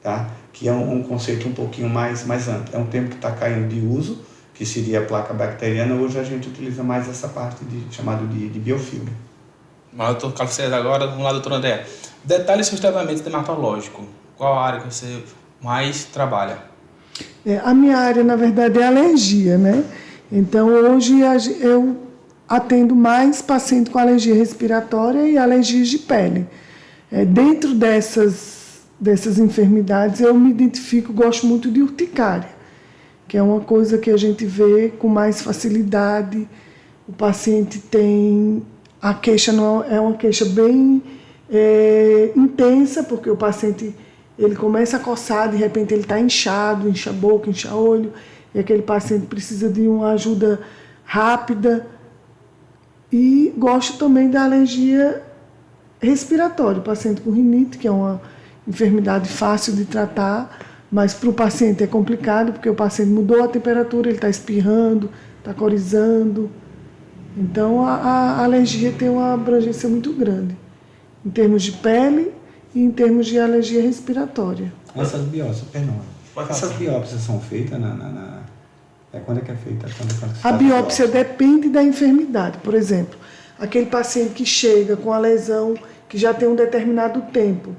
tá? Que é um conceito um pouquinho mais amplo. É um termo que está caindo de uso, que seria a placa bacteriana. Hoje a gente utiliza mais essa parte chamado de biofilme. Mas, doutor Carlos César, agora, vamos lá, doutor André. Detalhe sobre o tratamento dermatológico. Qual a área que você mais trabalha? A minha área, na verdade, é alergia, né? Então, hoje eu atendo mais paciente com alergia respiratória e alergias de pele. Dentro dessas enfermidades, eu me identifico, gosto muito de urticária, que é uma coisa que a gente vê com mais facilidade. O paciente tem... A queixa não é uma queixa bem intensa, porque o paciente ele começa a coçar, de repente ele está inchado, incha a boca, incha olho, e aquele paciente precisa de uma ajuda rápida. E gosto também da alergia respiratória, o paciente com rinite, que é uma enfermidade fácil de tratar, mas para o paciente é complicado, porque o paciente mudou a temperatura, ele está espirrando, está corizando. Então, a alergia tem uma abrangência muito grande, em termos de pele e em termos de alergia respiratória. Essas biópsias são feitas quando é que é feita? A biópsia depende da enfermidade. Por exemplo, aquele paciente que chega com a lesão que já tem um determinado tempo,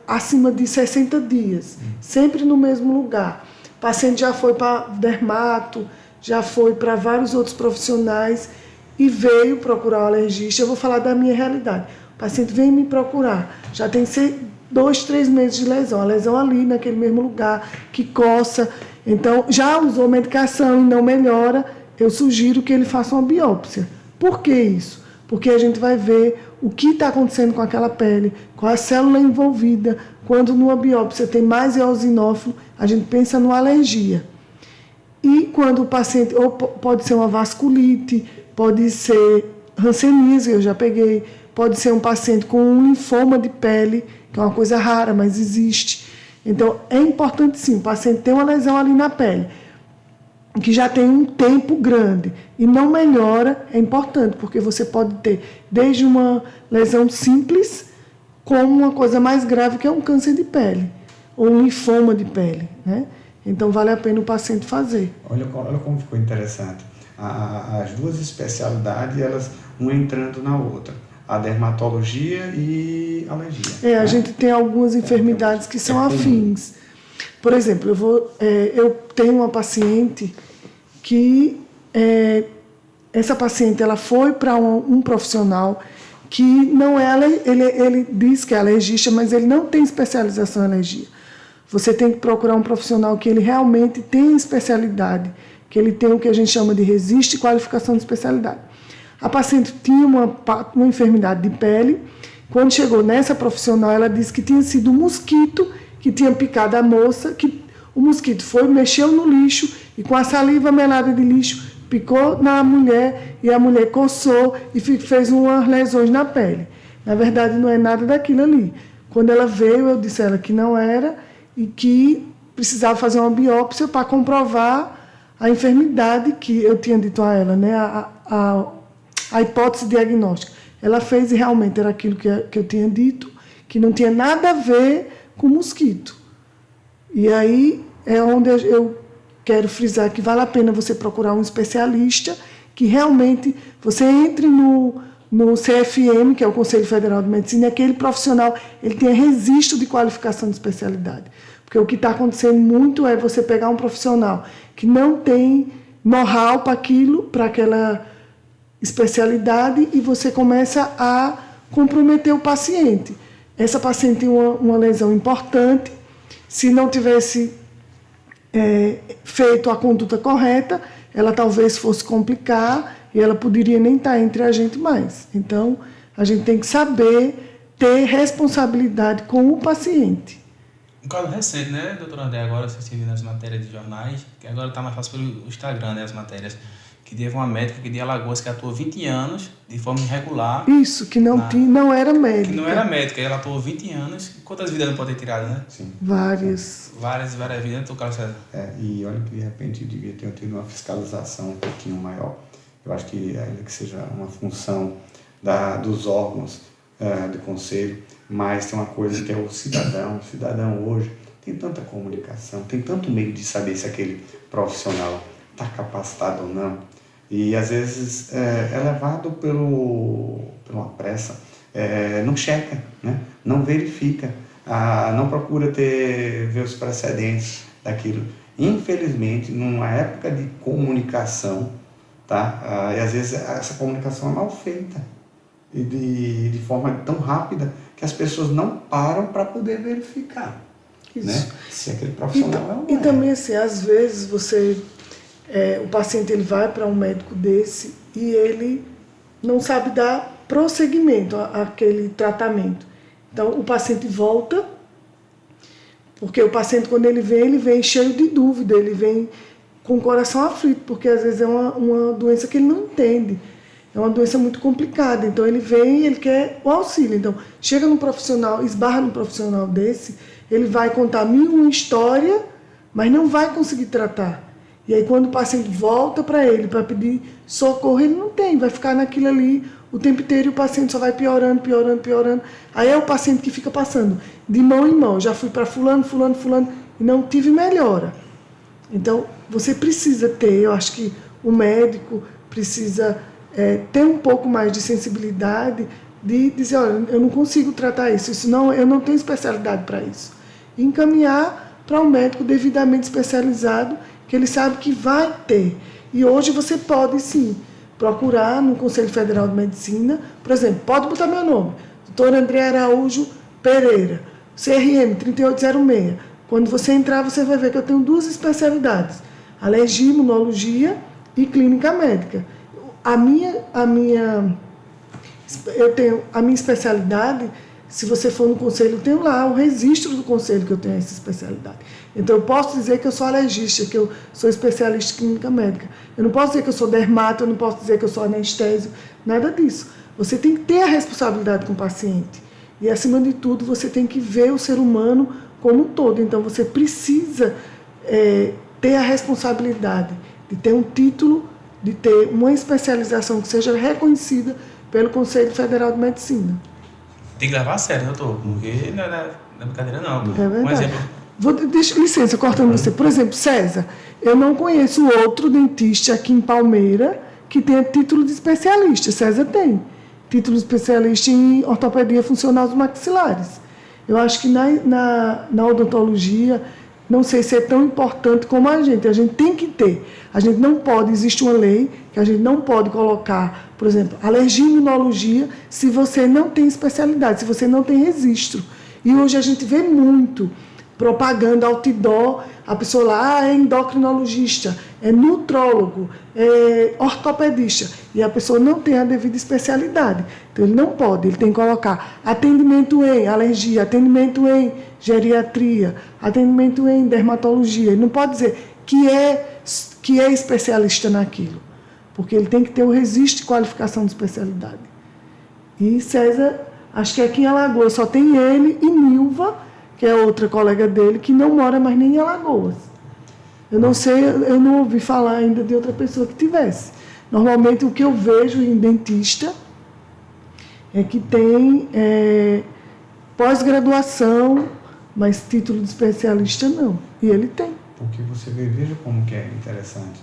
acima de 60 dias, sempre no mesmo lugar. O paciente já foi para dermato, já foi para vários outros profissionais e veio procurar o alergista. Eu vou falar da minha realidade. O paciente vem me procurar, já tem 2, 3 meses de lesão, a lesão ali naquele mesmo lugar, que coça. Então, já usou medicação e não melhora, eu sugiro que ele faça uma biópsia. Por que isso? Porque a gente vai ver o que está acontecendo com aquela pele, qual é a célula envolvida. Quando numa biópsia tem mais eosinófilo, a gente pensa numa alergia. E quando o paciente, ou pode ser uma vasculite, pode ser hanseníase, eu já peguei, pode ser um paciente com um linfoma de pele, que é uma coisa rara, mas existe. Então, é importante sim, o paciente tem uma lesão ali na pele, que já tem um tempo grande e não melhora, é importante, porque você pode ter desde uma lesão simples, como uma coisa mais grave, que é um câncer de pele, ou um linfoma de pele, né? Então, vale a pena o paciente fazer. Olha como ficou interessante. As duas especialidades, elas uma entrando na outra. A dermatologia e a alergia. A gente tem algumas enfermidades que são afins. Por exemplo, eu tenho uma paciente que... essa paciente ela foi para um profissional que não é... Ele diz que é alergista, mas ele não tem especialização em alergia. Você tem que procurar um profissional que ele realmente tem especialidade, que ele tem o que a gente chama de registro e qualificação de especialidade. A paciente tinha uma enfermidade de pele. Quando chegou nessa profissional, ela disse que tinha sido um mosquito que tinha picado a moça, que o mosquito mexeu no lixo e com a saliva melada de lixo picou na mulher e a mulher coçou e fez umas lesões na pele. Na verdade, não é nada daquilo ali. Quando ela veio, eu disse a ela que não era e que precisava fazer uma biópsia para comprovar a enfermidade que eu tinha dito a ela, né? A hipótese diagnóstica. Ela fez e realmente era aquilo que eu tinha dito, que não tinha nada a ver com mosquito. E aí é onde eu quero frisar que vale a pena você procurar um especialista, que realmente você entre no CFM, que é o Conselho Federal de Medicina, e aquele profissional ele tem registro de qualificação de especialidade. Porque o que está acontecendo muito é você pegar um profissional que não tem know-how para aquilo, para aquela especialidade, e você começa a comprometer o paciente. Essa paciente tem uma lesão importante. Se não tivesse feito a conduta correta, ela talvez fosse complicar e ela poderia nem estar entre a gente mais. Então, a gente tem que saber ter responsabilidade com o paciente. Um caso recente, né, doutora André, agora assistindo nas matérias de jornais, que agora está mais fácil pelo Instagram, né, as matérias, que teve uma médica aqui de Alagoas que atuou 20 anos de forma irregular. Isso, que não era médica. Que não era médica, ela atuou 20 anos. Quantas vidas não pode ter tirado, né? Sim. Várias vidas, doutor Carlos César. E olha que de repente devia ter tido uma fiscalização um pouquinho maior. Eu acho que ainda que seja uma função dos órgãos do conselho, mas tem uma coisa que é o cidadão. O cidadão hoje tem tanta comunicação, tem tanto medo de saber se aquele profissional está capacitado ou não. E às vezes é levado pela pressa, não checa, né? Não verifica, não procura ver os precedentes daquilo. Infelizmente, numa época de comunicação, tá? E às vezes essa comunicação é mal feita e de forma tão rápida que as pessoas não param para poder verificar, né? Se aquele profissional é ou não é. E também, assim, às vezes o paciente ele vai para um médico desse e ele não sabe dar prosseguimento àquele tratamento. Então, o paciente volta, porque o paciente, quando ele vem cheio de dúvida, ele vem com o coração aflito, porque às vezes é uma doença que ele não entende. É uma doença muito complicada. Então, ele vem e ele quer o auxílio. Então, chega num profissional, esbarra num profissional desse, ele vai contar 1001 história, mas não vai conseguir tratar. E aí, quando o paciente volta para ele para pedir socorro, ele não tem, vai ficar naquilo ali o tempo inteiro e o paciente só vai piorando. Aí é o paciente que fica passando de mão em mão. Já fui para fulano e não tive melhora. Então, você precisa ter, eu acho que o médico precisa ter um pouco mais de sensibilidade de dizer, olha, eu não consigo tratar isso não, eu não tenho especialidade para isso. E encaminhar para um médico devidamente especializado, que ele sabe que vai ter. E hoje você pode, sim, procurar no Conselho Federal de Medicina, por exemplo, pode botar meu nome, doutora André Araújo Pereira, CRM 3806. Quando você entrar, você vai ver que eu tenho 2 especialidades, alergia, imunologia e clínica médica. A minha Eu tenho a minha especialidade, se você for no conselho, eu tenho lá o registro do conselho que eu tenho essa especialidade. Então, eu posso dizer que eu sou alergista, que eu sou especialista em clínica médica. Eu não posso dizer que eu sou dermato, eu não posso dizer que eu sou anestésio, nada disso. Você tem que ter a responsabilidade com o paciente. E, acima de tudo, você tem que ver o ser humano como um todo. Então, você precisa ter a responsabilidade de ter um título, de ter uma especialização que seja reconhecida pelo Conselho Federal de Medicina. Tem que levar a sério, doutor, porque não é brincadeira não. É verdade. Um exemplo. Deixa licença, cortando você. Por exemplo, César, eu não conheço outro dentista aqui em Palmeira que tenha título de especialista. César tem título de especialista em ortopedia funcional dos maxilares. Eu acho que na odontologia, não sei se é tão importante como a gente tem que ter. A gente não pode, existe uma lei que a gente não pode colocar, por exemplo, alergia e imunologia se você não tem especialidade, se você não tem registro. E hoje a gente vê muito propaganda, outdoor, a pessoa lá é endocrinologista, é nutrólogo, é ortopedista, e a pessoa não tem a devida especialidade. Então, ele não pode, ele tem que colocar atendimento em alergia, atendimento em geriatria, atendimento em dermatologia. Ele não pode dizer que é especialista naquilo, porque ele tem que ter o registro de qualificação de especialidade. E César, acho que aqui em Alagoas só tem ele e Nilva, que é outra colega dele, que não mora mais nem em Alagoas. Eu não sei, eu não ouvi falar ainda de outra pessoa que tivesse. Normalmente, o que eu vejo em dentista é que tem pós-graduação, mas título de especialista não. E ele tem. Porque você veja como que é interessante.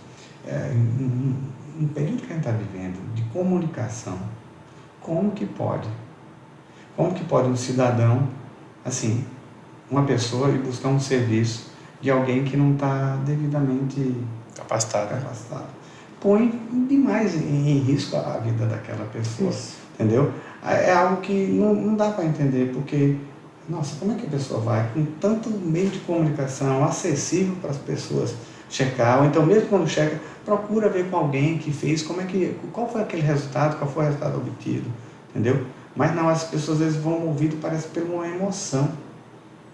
Um período que a gente está vivendo de comunicação, como que pode um cidadão, assim, uma pessoa ir buscar um serviço de alguém que não está devidamente capacitado. Põe demais em risco a vida daquela pessoa. Isso. Entendeu? É algo que não dá para entender, porque, nossa, como é que a pessoa vai com tanto meio de comunicação acessível para as pessoas checar, ou então mesmo quando checa, procura ver com alguém que fez, qual foi aquele resultado, qual foi o resultado obtido, entendeu? Mas não, as pessoas às vezes vão movido, parece, por uma emoção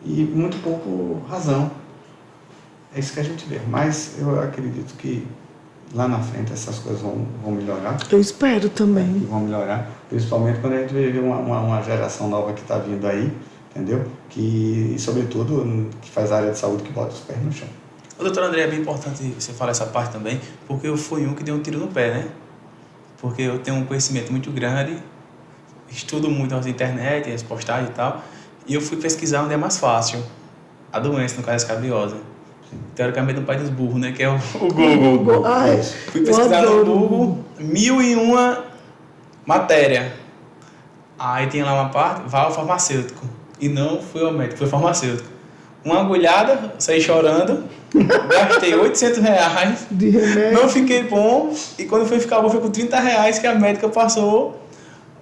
e muito pouco razão. É isso que a gente vê. Mas eu acredito que lá na frente essas coisas vão melhorar. Eu espero também. Vão melhorar, principalmente quando a gente vê uma geração nova que está vindo aí, entendeu? E sobretudo, que faz a área de saúde, que bota os pés no chão. O doutor André, é bem importante você falar essa parte também, porque eu fui um que deu um tiro no pé, né? Porque eu tenho um conhecimento muito grande, estudo muito nas internet, as postagens e tal, e eu fui pesquisar onde é mais fácil a doença, no caso, a escabiose. Teoricamente, no pai dos burros, né? Que é o Google. Fui pesquisar no Google 1001 matéria. Aí tinha lá uma parte, vá ao farmacêutico. E não fui ao médico, fui ao farmacêutico. Uma agulhada, saí chorando, gastei R$800 de remédio. Não fiquei bom, e quando fui ficar bom, foi com R$30 que a médica passou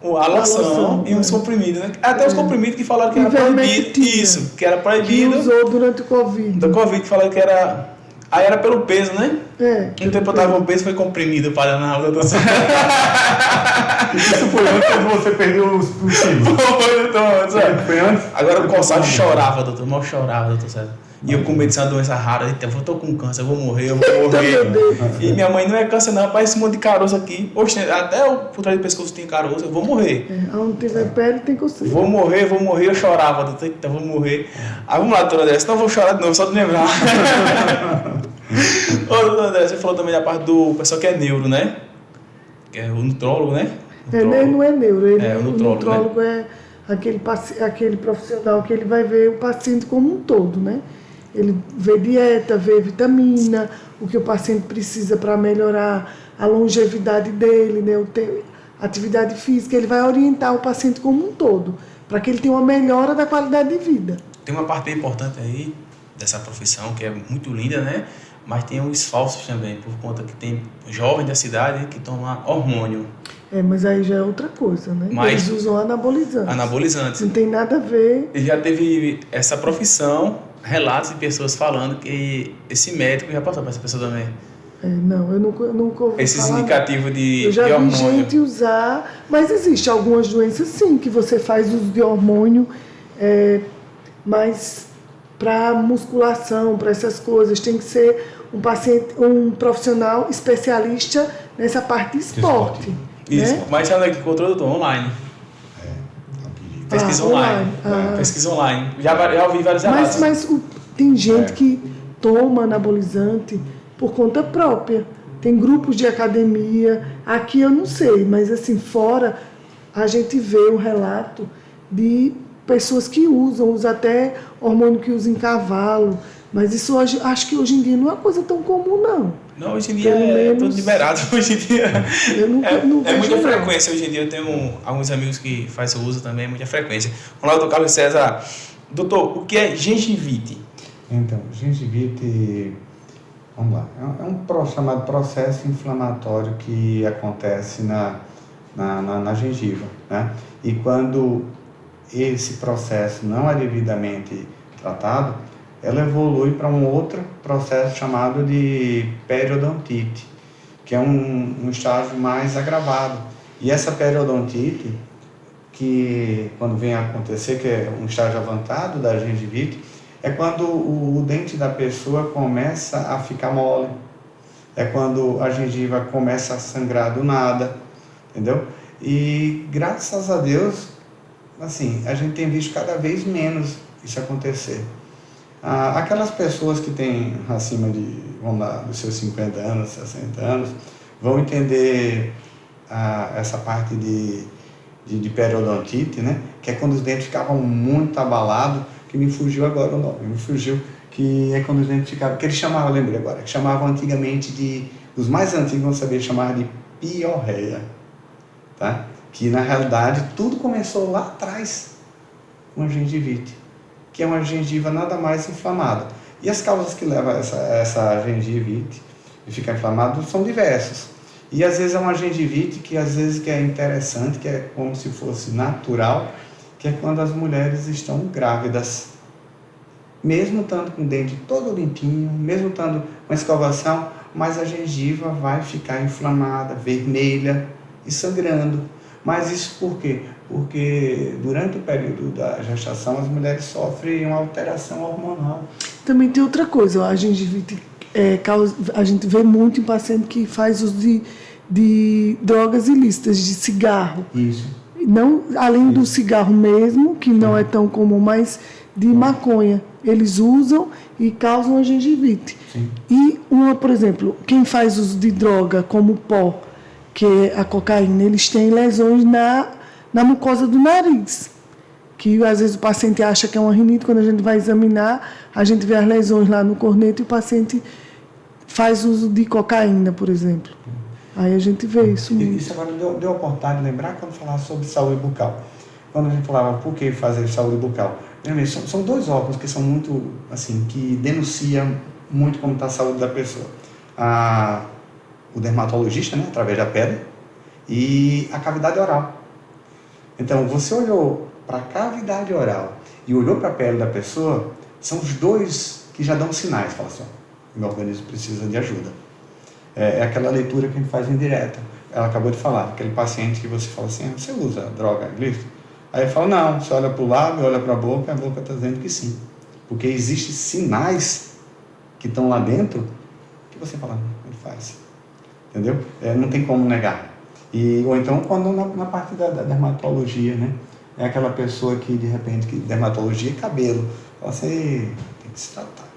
a loção e uns comprimidos, né? Até os comprimidos que falaram que era proibido. Isso, que era proibido. Que usou durante o Covid. Do Covid, que falaram que era... Aí era pelo peso, né? Um tempo eu tava obeso, foi comprimido para na aula. Isso foi antes quando você perdeu os quilos. Foi, doutor. Foi antes? Agora o coçado chorava, doutor. Mal chorava, doutor César. E eu com medo de ser uma doença rara. Eita, eu tô com câncer, eu vou morrer. E minha mãe não é câncer não, rapaz, esse monte de caroço aqui. Oxe, até por trás do pescoço tem caroço, eu vou morrer. Onde tiver pele tem coceira. Vou morrer, eu chorava, doutor. Eita, vou morrer. Aí vamos lá, doutor André, senão eu vou chorar de novo, só de lembrar. Ô, doutor André, você falou também da parte do pessoal que é neuro, né? Que é o nutrólogo, né? Ele não é neuro, o nutrólogo, né? É aquele profissional que ele vai ver o paciente como um todo, né? Ele vê dieta, vê vitamina, o que o paciente precisa para melhorar a longevidade dele, né? Atividade física, ele vai orientar o paciente como um todo, para que ele tenha uma melhora da qualidade de vida. Tem uma parte bem importante aí dessa profissão, que é muito linda, né? Mas tem os falsos também, por conta que tem jovens da cidade que tomam hormônio. Mas aí já é outra coisa, né? Mas eles usam anabolizantes. Não tem nada a ver. E já teve essa profissão, relatos de pessoas falando que esse médico já passou para essa pessoa também. Não, eu nunca ouvi Esses falar. indicativos Eu já de vi hormônio. gente usar, mas existe algumas doenças sim, que você faz uso de hormônio, mas para musculação, para essas coisas, tem que ser um profissional especialista nessa parte de esporte. Isso, Né? mas ela encontrou, doutor, online. Pesquisa online. Pesquisa online. Já ouvi vários relatos. Mas tem gente que toma anabolizante por conta própria. Tem grupos de academia. Aqui eu não sei, mas assim, fora a gente vê o relato de pessoas que usam até hormônio que usa em cavalo. Mas isso hoje, acho que hoje em dia não é uma coisa tão comum, não. Não, hoje em dia é tudo liberado. Hoje em dia Eu não é muita vejo, frequência. Hoje em dia eu tenho alguns amigos que fazem uso também, é muita frequência. Vamos lá, doutor Carlos César. Doutor, o que é gengivite? Então, gengivite, vamos lá, é um chamado processo inflamatório que acontece na gengiva, né? E quando esse processo não é devidamente tratado, ela evolui para um outro processo chamado de periodontite, que é um estágio mais agravado. E essa periodontite, que quando vem a acontecer, que é um estágio avançado da gengivite, é quando o dente da pessoa começa a ficar mole, é quando a gengiva começa a sangrar do nada, entendeu? E graças a Deus, assim, a gente tem visto cada vez menos isso acontecer. Aquelas pessoas que têm acima de, vamos lá, dos seus 50 anos, 60 anos, vão entender essa parte de periodontite, né? Que é quando os dentes ficavam muito abalados, que me fugiu agora o nome, que é quando os dentes ficavam, que eles chamavam, lembrei agora, que chamavam antigamente os mais antigos vão saber chamar de piorreia, tá? Que na realidade tudo começou lá atrás com a gengivite, que é uma gengiva nada mais inflamada. E as causas que levam a essa gengivite e ficar inflamado são diversas. E às vezes é uma gengivite que às vezes que é interessante, que é como se fosse natural, que é quando as mulheres estão grávidas. Mesmo estando com o dente todo limpinho, mesmo estando com escovação, mas a gengiva vai ficar inflamada, vermelha e sangrando. Mas isso por quê? Porque durante o período da gestação as mulheres sofrem uma alteração hormonal. Também tem outra coisa, a gengivite a gente vê muito em paciente que faz uso de drogas ilícitas, de cigarro. Isso. Não, além do cigarro mesmo, que não é tão comum, mas de maconha. Eles usam e causam a gengivite. Sim. E, por exemplo, quem faz uso de droga como pó, que é a cocaína, eles têm lesões na mucosa do nariz. Que às vezes o paciente acha que é uma rinite, quando a gente vai examinar, a gente vê as lesões lá no corneto e o paciente faz uso de cocaína, por exemplo. Aí a gente vê isso muito. Isso agora deu a oportunidade de lembrar quando falava sobre saúde bucal. Quando a gente falava por que fazer saúde bucal. São dois órgãos que são muito, assim, que denunciam muito como está a saúde da pessoa. O dermatologista, né, através da pele, e a cavidade oral. Então, você olhou para a cavidade oral e olhou para a pele da pessoa, são os dois que já dão sinais. Fala assim, ó, meu organismo precisa de ajuda. É aquela leitura que a gente faz indireta. Ela acabou de falar, aquele paciente que você fala assim, você usa droga ilícita? Aí ele fala, não, você olha para o lábio, olha para a boca está dizendo que sim. Porque existem sinais que estão lá dentro que você fala, ele faz. Entendeu? Não tem como negar. Ou então, quando na parte da dermatologia, né? É aquela pessoa que, de repente, dermatologia é cabelo. Fala assim, tem que se tratar.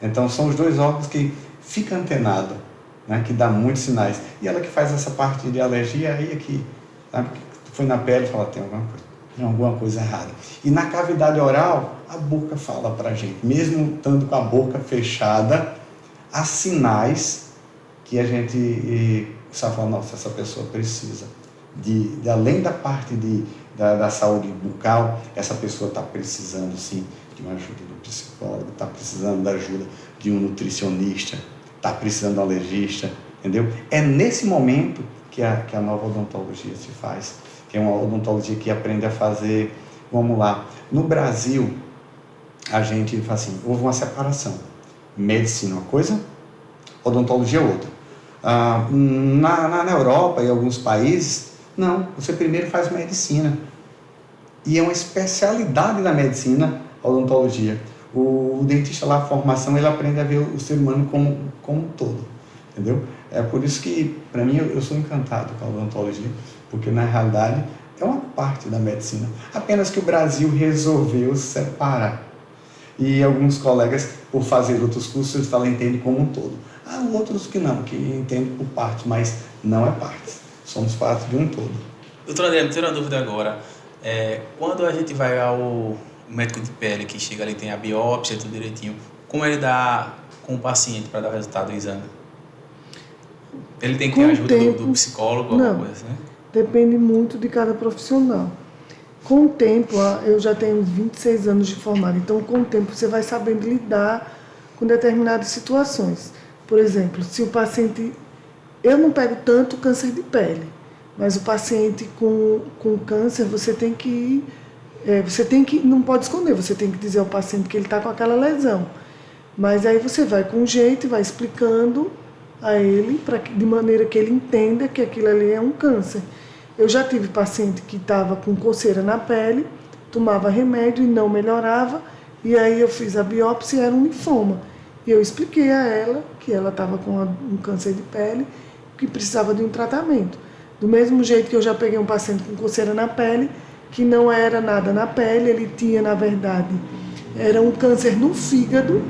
Então, são os dois órgãos que ficam antenados, né? Que dá muitos sinais. E ela que faz essa parte de alergia, aí é que, sabe, foi na pele e fala, tem alguma coisa errada. E na cavidade oral, a boca fala pra gente. Mesmo estando com a boca fechada, há sinais que a gente sabe falar, nossa, essa pessoa precisa de além da parte da saúde bucal, essa pessoa está precisando sim de uma ajuda do psicólogo, está precisando da ajuda de um nutricionista, está precisando de um alergista, entendeu? É nesse momento que a nova odontologia se faz, que é uma odontologia que aprende a fazer, vamos lá, no Brasil, a gente faz assim, houve uma separação, medicina uma coisa, odontologia é outra. Na Europa e alguns países, não, você primeiro faz medicina. E é uma especialidade da medicina a odontologia. O dentista lá, a formação, ele aprende a ver o ser humano como um todo, entendeu? É por isso que, para mim, eu sou encantado com a odontologia, porque, na realidade, é uma parte da medicina. Apenas que o Brasil resolveu separar. E alguns colegas, por fazer outros cursos, eles falam, entendem como um todo. Há outros que não, que entendem por parte, mas não é parte. Somos parte de um todo. Doutor André, me tira uma dúvida agora. Quando a gente vai ao médico de pele, que chega ali, tem a biópsia, tudo direitinho, como ele dá com o paciente para dar o resultado do exame? Ele tem que ter a ajuda do psicólogo, alguma coisa assim, né? Depende muito de cada profissional. Com o tempo, eu já tenho 26 anos de formado, então com o tempo você vai sabendo lidar com determinadas situações. Por exemplo, se o paciente... Eu não pego tanto câncer de pele, mas o paciente com câncer, você tem que não pode esconder, você tem que dizer ao paciente que ele está com aquela lesão. Mas aí você vai com jeito e vai explicando a ele, de maneira que ele entenda que aquilo ali é um câncer. Eu já tive paciente que estava com coceira na pele, tomava remédio e não melhorava, e aí eu fiz a biópsia e era um linfoma. E eu expliquei a ela que ela estava com um câncer de pele, que precisava de um tratamento. Do mesmo jeito que eu já peguei um paciente com coceira na pele, que não era nada na pele, ele tinha, na verdade, era um câncer no fígado,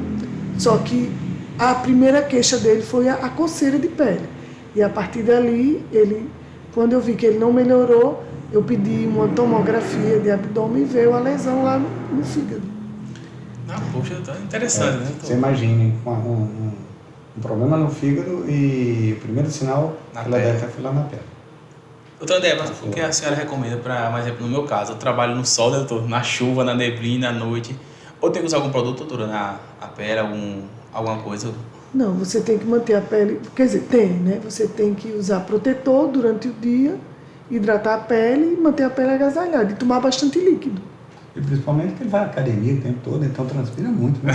só que a primeira queixa dele foi a coceira de pele. E a partir dali, quando eu vi que ele não melhorou, eu pedi uma tomografia de abdômen e veio a lesão lá no fígado. Poxa, tá interessante, né? Você imagine um problema no fígado e o primeiro sinal ela deve estar lá na pele. Doutor André, mas o que a senhora recomenda para, por exemplo, no meu caso, eu trabalho no sol, né, doutor? Na chuva, na neblina, à noite. Ou tem que usar algum produto, doutora, na pele, alguma coisa? Não, você tem que manter a pele, quer dizer, né? Você tem que usar protetor durante o dia, hidratar a pele e manter a pele agasalhada e tomar bastante líquido. E principalmente que ele vai à academia o tempo todo, então transpira muito, né?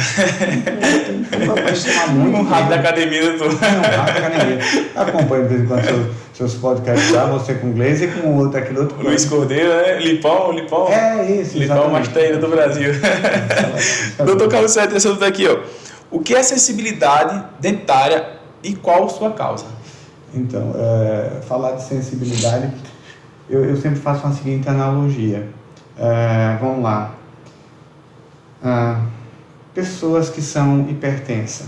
Um rato da academia, doutor. Um rato da academia. Acompanho de vez em quando seus podcasts lá, você com o Gleiser e com o outro, aquele outro. Luiz Cordeiro, né? Lipão. É isso, Lipão mais treino do Brasil. Doutor Carlos Sérgio, essa dúvida aqui, ó. O que é sensibilidade dentária e qual sua causa? Então, falar de sensibilidade, eu sempre faço uma seguinte analogia. Vamos lá. Pessoas que são hipertensas,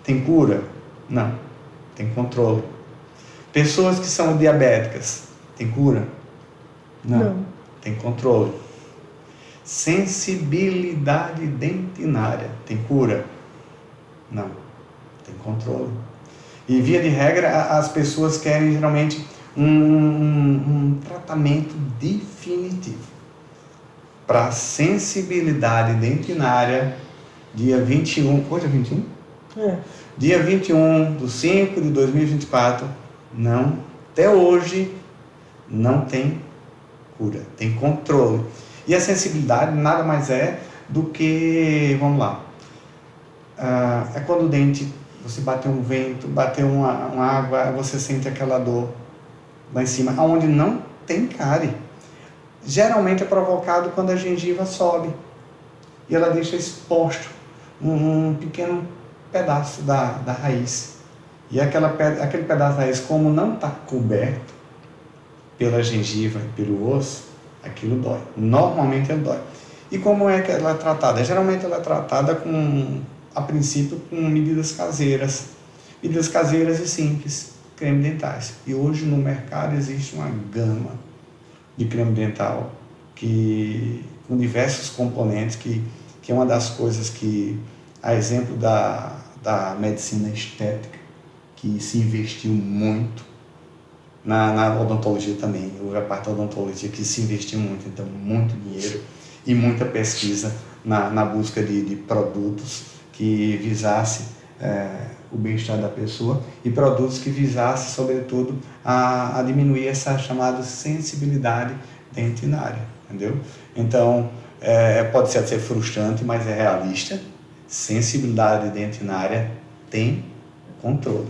tem cura? Não, tem controle. Pessoas que são diabéticas, tem cura? Não. Tem controle. Sensibilidade dentinária, tem cura? Não, tem controle. E via de regra, as pessoas querem geralmente um tratamento definitivo. Para sensibilidade dentinária, dia 21, hoje é 21? Dia 21/5/2024, não, até hoje, não tem cura, tem controle. E a sensibilidade nada mais é do que, vamos lá, é quando o dente, você bateu um vento, bateu uma água, você sente aquela dor lá em cima, onde não tem cárie. Geralmente é provocado quando a gengiva sobe e ela deixa exposto um pequeno pedaço da raiz. E aquele pedaço da raiz, como não está coberto pela gengiva e pelo osso, aquilo dói. Normalmente ele dói. E como é que ela é tratada? Geralmente ela é tratada a princípio com medidas caseiras e simples, creme dentais. E hoje no mercado existe uma gama de creme dental com diversos componentes, que é uma das coisas que, a exemplo da medicina estética, que se investiu muito, na odontologia também, houve a parte da odontologia que se investiu muito, então muito dinheiro e muita pesquisa na busca de produtos que visasse o bem-estar da pessoa e produtos que visassem, sobretudo, a diminuir essa chamada sensibilidade dentinária, entendeu? Então, pode ser frustrante, mas é realista. Sensibilidade dentinária tem controle.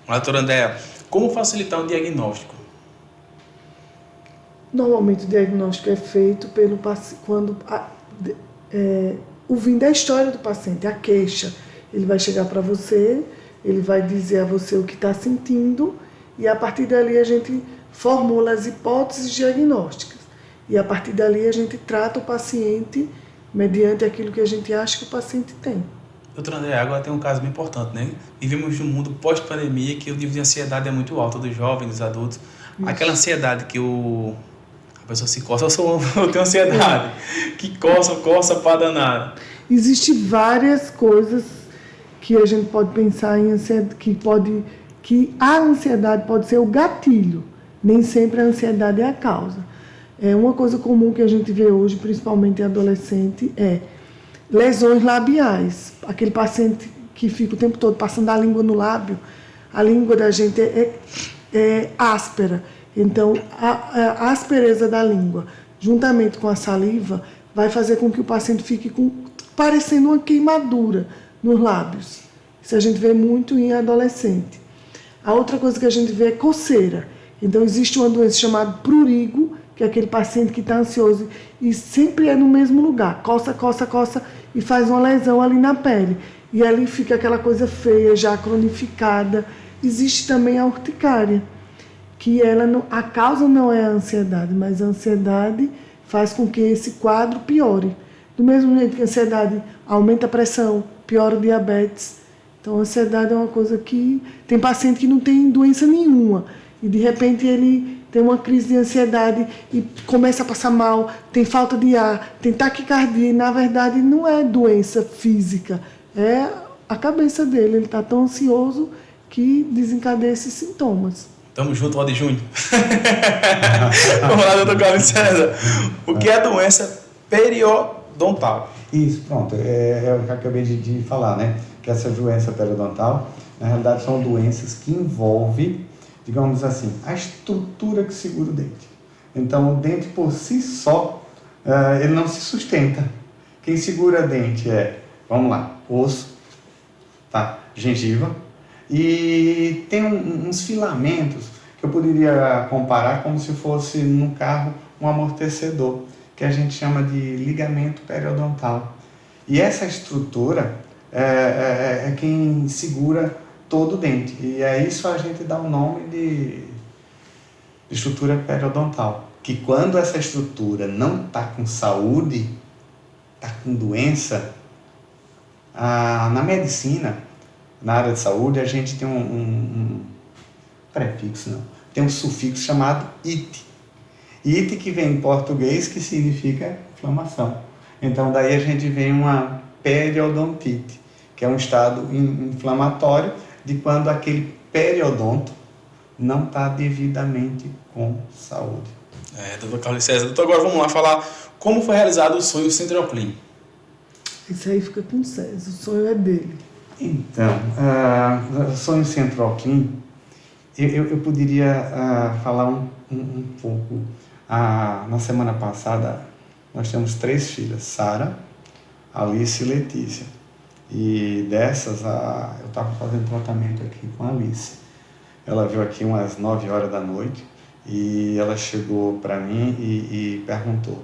Doutora Andréa, como facilitar o diagnóstico? Normalmente o diagnóstico é feito pelo quando ouvindo a história do paciente, a queixa. Ele vai chegar para você, ele vai dizer a você o que está sentindo e a partir dali a gente formula as hipóteses diagnósticas. E a partir dali a gente trata o paciente mediante aquilo que a gente acha que o paciente tem. Doutora Andréa, agora tem um caso bem importante, né? Vivemos num mundo pós-pandemia que o nível de ansiedade é muito alto dos jovens, dos adultos. Isso. Aquela ansiedade que a pessoa se coça, eu tenho ansiedade, que coça para danar. Existem várias coisas que a gente pode pensar em ansiedade, que a ansiedade pode ser o gatilho, nem sempre a ansiedade é a causa. Uma coisa comum que a gente vê hoje, principalmente em adolescente, é lesões labiais. Aquele paciente que fica o tempo todo passando a língua no lábio, a língua da gente é áspera. Então, a aspereza da língua, juntamente com a saliva, vai fazer com que o paciente fique parecendo uma queimadura nos lábios. Isso a gente vê muito em adolescente. A outra coisa que a gente vê é coceira. Então, existe uma doença chamada prurigo, que é aquele paciente que está ansioso e sempre é no mesmo lugar, coça e faz uma lesão ali na pele. E ali fica aquela coisa feia, já cronificada. Existe também a urticária, que a causa não é a ansiedade, mas a ansiedade faz com que esse quadro piore. Do mesmo jeito que a ansiedade aumenta a pressão, piora o diabetes. Então, a ansiedade é uma coisa que... Tem paciente que não tem doença nenhuma e, de repente, ele tem uma crise de ansiedade e começa a passar mal, tem falta de ar, tem taquicardia e, na verdade, não é doença física, é a cabeça dele. Ele está tão ansioso que desencadeia esses sintomas. Tamo junto, Valdir Júnior. Vamos lá, doutor Carlos César. O que é a doença periodontal? Isso, pronto. É o que eu acabei de falar, né? Que essa doença periodontal, na realidade, são doenças que envolvem, digamos assim, a estrutura que segura o dente. Então, o dente por si só, ele não se sustenta. Quem segura o dente vamos lá, osso, tá? Gengiva, e tem uns filamentos que eu poderia comparar como se fosse no carro um amortecedor, que a gente chama de ligamento periodontal. E essa estrutura é quem segura todo o dente. E é isso a gente dá o nome de estrutura periodontal. Que quando essa estrutura não está com saúde, está com doença, na medicina, na área de saúde, a gente tem um prefixo, não. Tem um sufixo chamado "ite". "Ite" que vem em português, que significa inflamação. Então, daí a gente vem uma periodontite, que é um estado inflamatório de quando aquele periodonto não está devidamente com saúde. Doutor Carlos César. Doutor, agora vamos lá falar como foi realizado o sonho Centroclin. Isso aí fica com o César, o sonho é dele. Então, o sonho Centroclin, eu poderia falar um pouco. Na semana passada, nós temos 3 filhas, Sara, Alice e Letícia. E dessas, eu estava fazendo tratamento aqui com a Alice. Ela veio aqui umas 9 horas da noite e ela chegou para mim e perguntou: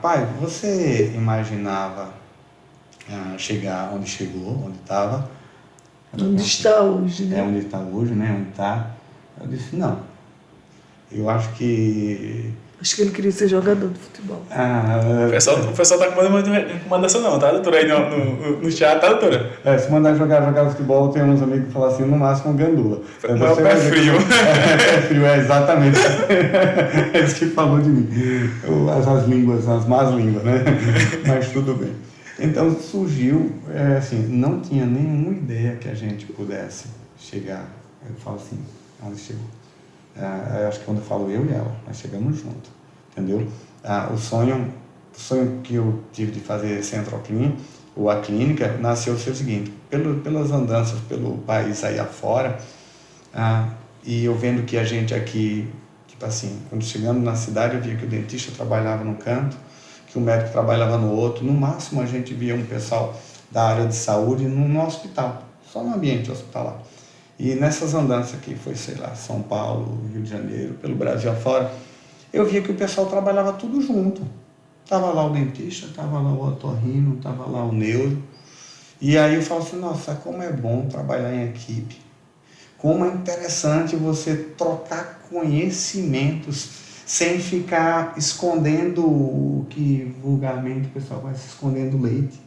pai, você imaginava chegar onde chegou, onde estava? Onde está hoje, né? Onde está hoje, né? Onde está? Eu disse: não. Eu acho que ele queria ser jogador de futebol. O pessoal tá com uma recomendação não, tá, doutora? Aí no chat, tá, doutora? Se mandar jogar futebol, tem uns amigos que falam assim, no máximo gandula. Não é o pé frio. Pé frio, exatamente. Esse que falou de mim. As línguas, as más línguas, né? Mas tudo bem. Então surgiu, não tinha nenhuma ideia que a gente pudesse chegar. Eu falo assim, onde chegou? Acho que quando eu falo eu e ela, nós chegamos juntos, entendeu? O sonho que eu tive de fazer Centroclin, ou a clínica, nasceu o seguinte: pelas andanças pelo país aí afora, e eu vendo que a gente aqui, tipo assim, quando chegando na cidade, eu via que o dentista trabalhava num canto, que o médico trabalhava no outro, no máximo a gente via um pessoal da área de saúde no hospital, só no ambiente hospitalar. E nessas andanças aqui, foi, sei lá, São Paulo, Rio de Janeiro, pelo Brasil afora, eu via que o pessoal trabalhava tudo junto. Tava lá o dentista, tava lá o otorrino, tava lá o neuro. E aí eu falo assim, nossa, como é bom trabalhar em equipe. Como é interessante você trocar conhecimentos sem ficar escondendo o que vulgarmente o pessoal vai se escondendo leite,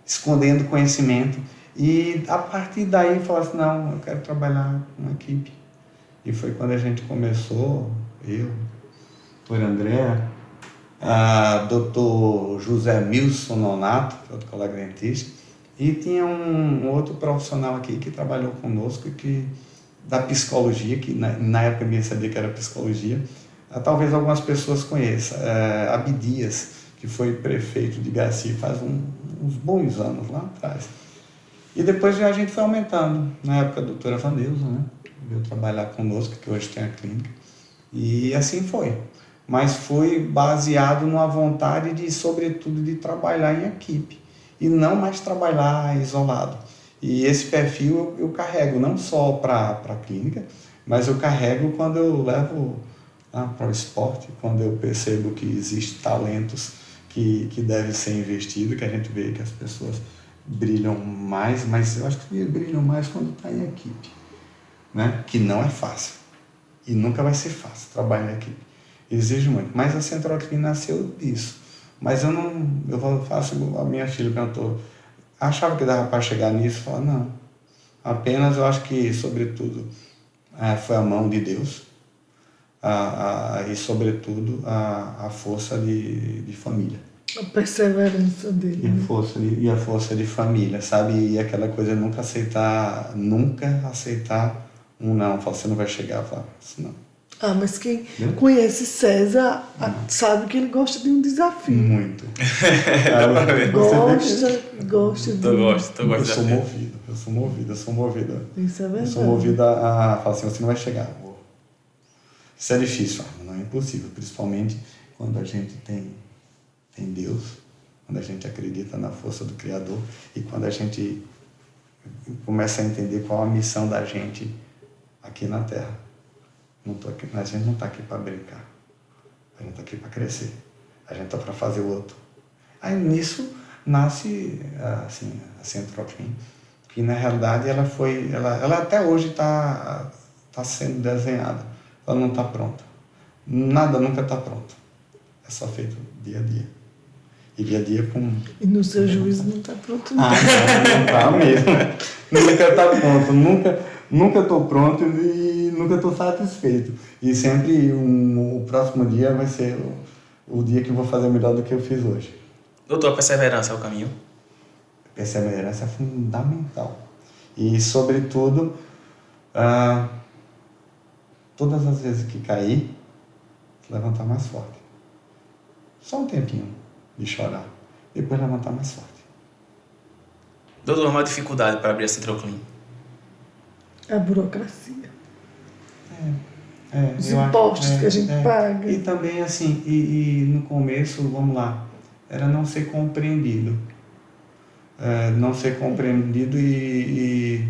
escondendo conhecimento. E a partir daí falar assim, não, eu quero trabalhar com uma equipe. E foi quando a gente começou, eu, doutora Andréa, a doutor José Milson Nonato, que é outro colega dentista, e tinha um outro profissional aqui que trabalhou conosco, da psicologia, que na época eu nem sabia que era psicologia, talvez algumas pessoas conheçam, Abdias, que foi prefeito de Garcia faz uns bons anos lá atrás. E depois a gente foi aumentando, na época a doutora Vaneusa, né, veio trabalhar conosco, que hoje tem a clínica, e assim foi. Mas foi baseado numa vontade de, sobretudo, de trabalhar em equipe e não mais trabalhar isolado. E esse perfil eu carrego não só para a clínica, mas eu carrego quando eu levo para o esporte, quando eu percebo que existem talentos que devem ser investidos, que a gente vê que as pessoas brilham mais, mas eu acho que brilham mais quando está em equipe, né? Que não é fácil e nunca vai ser fácil trabalhar em equipe. Exige muito, mas a Central Clean nasceu disso. Mas eu faço igual a minha filha cantou. Achava que dava para chegar nisso, falar não. Apenas eu acho que, sobretudo, foi a mão de Deus e, sobretudo, a força de família. A perseverança dele. E a força de família, sabe? E aquela coisa de nunca aceitar um não. Falar, você não vai chegar, falar assim, não. Mas quem conhece César sabe que ele gosta de um desafio. Muito. Gosta de... Eu sou movido. Isso é verdade. Eu sou movido a falar assim, você não vai chegar. Isso é difícil, não é impossível, principalmente quando a gente tem Deus, quando a gente acredita na força do Criador e quando a gente começa a entender qual a missão da gente aqui na Terra. A gente não está aqui para brincar, a gente está aqui para crescer, a gente está para fazer o outro. Aí nisso nasce assim, a Central Clean, que na realidade ela até hoje está sendo desenhada, ela não está pronta. Nada nunca está pronto, é só feito dia a dia. E dia a dia com... E no seu juízo não está pronto não. Não está mesmo, nunca está pronto, nunca estou pronto e nunca estou satisfeito. E sempre o próximo dia vai ser o dia que eu vou fazer melhor do que eu fiz hoje. Doutor, a perseverança é o caminho? Perseverança é fundamental. E, sobretudo, todas as vezes que cair, levantar mais forte. Só um tempinho de chorar, depois levantar mais forte. Doutor, uma dificuldade para abrir a Central Clean? A burocracia. Os eu impostos que a gente paga. E também, assim, e no começo, vamos lá, era não ser compreendido. Não ser compreendido e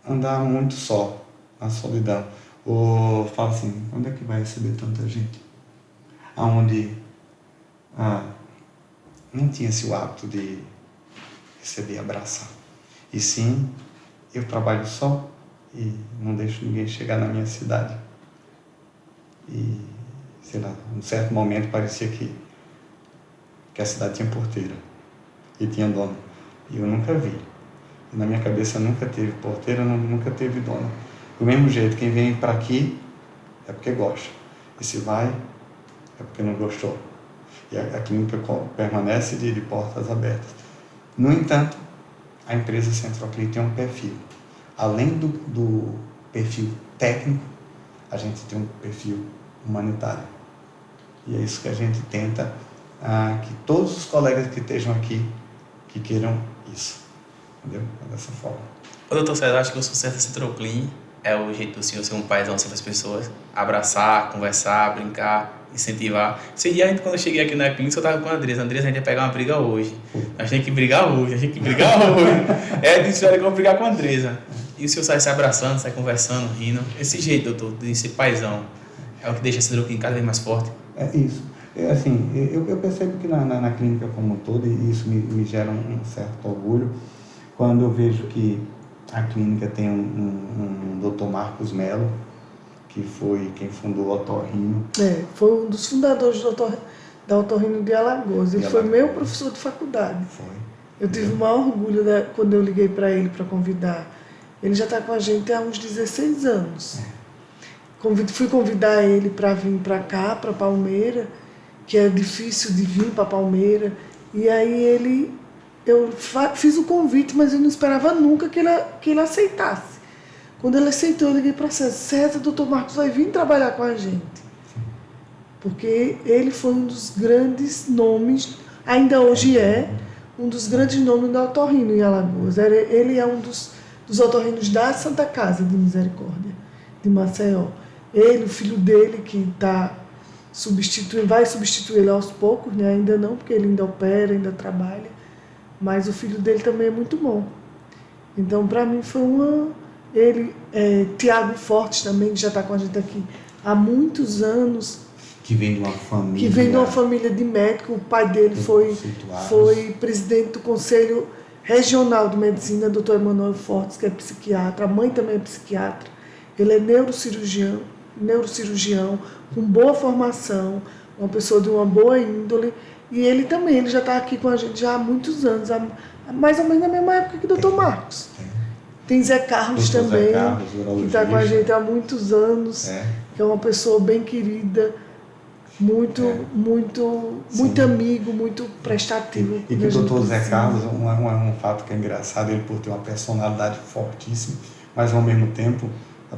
andar muito só, na solidão. Ou fala assim, onde é que vai receber tanta gente? Aonde não tinha esse hábito de receber e abraçar. E sim, eu trabalho só e não deixo ninguém chegar na minha cidade. E, sei lá, num certo momento parecia que a cidade tinha porteira e tinha dono. E eu nunca vi. E na minha cabeça nunca teve porteira, nunca teve dono. Do mesmo jeito, quem vem para aqui é porque gosta. E se vai, é porque não gostou. E a clínica permanece de portas abertas. No entanto, a empresa Central Clean tem um perfil. Além do perfil técnico, a gente tem um perfil humanitário. E é isso que a gente tenta, que todos os colegas que estejam aqui, que queiram isso. Entendeu? Dessa forma. Ô, doutor César, acho que o sucesso da Central Clean é o jeito do senhor ser um paizão sempre as pessoas, abraçar, conversar, brincar. incentivar. Esse dia, quando eu cheguei aqui na clínica, eu estava com a Andressa. Andressa, a gente ia pegar uma briga hoje. Nós temos que brigar hoje, disse, olha, que eu vou brigar com a Andressa. E o senhor sai se abraçando, sai conversando, rindo. Esse jeito, doutor, de ser paizão, é o que deixa a Citroclin cada vez mais forte. É isso. Assim, eu percebo que na clínica como um todo, e isso me gera um certo orgulho, quando eu vejo que a clínica tem um Dr. Marcos Melo, que foi quem fundou o Otorrino. Foi um dos fundadores da Otorrino de Alagoas. Ele foi meu professor de faculdade. Foi. Eu tive o maior orgulho quando eu liguei para ele para convidar. Ele já está com a gente há uns 16 anos. Fui convidar ele para vir para cá, para Palmeira, que é difícil de vir para Palmeira. E aí eu fiz o convite, mas eu não esperava nunca que ele aceitasse. Quando ele aceitou, eu liguei para César, doutor Marcos vai vir trabalhar com a gente. Porque ele foi um dos grandes nomes, ainda hoje é, um dos grandes nomes da Otorrino em Alagoas. Ele é um dos otorrinos da Santa Casa de Misericórdia, de Maceió. Ele, o filho dele, que vai substituir ele aos poucos, né? Ainda não, porque ele ainda opera, ainda trabalha, mas o filho dele também é muito bom. Então, para mim, foi Tiago Fortes também, que já está com a gente aqui há muitos anos. Que vem de uma família de médico. O pai dele foi presidente do Conselho Regional de Medicina, Dr. Emanuel Fortes, que é psiquiatra. A mãe também é psiquiatra. Ele é neurocirurgião, com boa formação, uma pessoa de uma boa índole. E ele já está aqui com a gente já há muitos anos, mais ou menos na mesma época que o Dr. Marcos. Tem Zé Carlos também, que está com a gente há muitos anos, que é uma pessoa bem querida, muito amigo, muito prestativo. E que o doutor Zé Carlos, um fato que é engraçado, ele por ter uma personalidade fortíssima, mas ao mesmo tempo,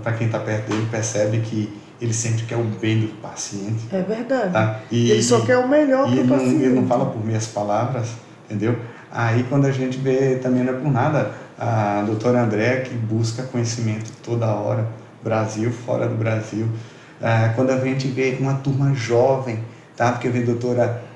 para quem está perto dele, percebe que ele sempre quer o bem do paciente. É verdade. Tá? Ele só quer o melhor para o paciente. Ele não fala por meias palavras, entendeu? Aí quando a gente vê, também não é por nada, a doutora Andréa, que busca conhecimento toda hora, Brasil, fora do Brasil. Quando a gente vê uma turma jovem, tá? Porque vê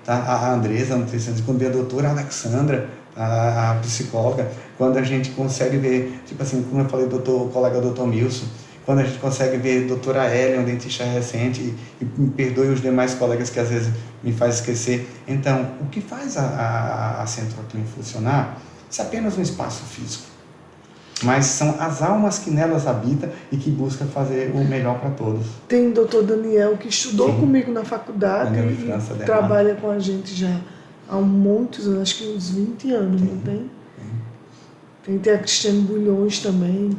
a Andressa, a nutricionista, quando vê a doutora Alexandra, a psicóloga, quando a gente consegue ver, tipo assim, como eu falei, o colega doutor Milson, quando a gente consegue ver a doutora Hélia, um dentista recente, e me perdoe os demais colegas que às vezes me faz esquecer. Então, o que faz a Citroclin funcionar? Isso é apenas um espaço físico, mas são as almas que nelas habitam e que buscam fazer o melhor para todos. Tem o doutor Daniel, que estudou comigo na faculdade e trabalha com a gente já há muitos anos, acho que uns 20 anos, não tem? Tem a Cristiane Bulhões também,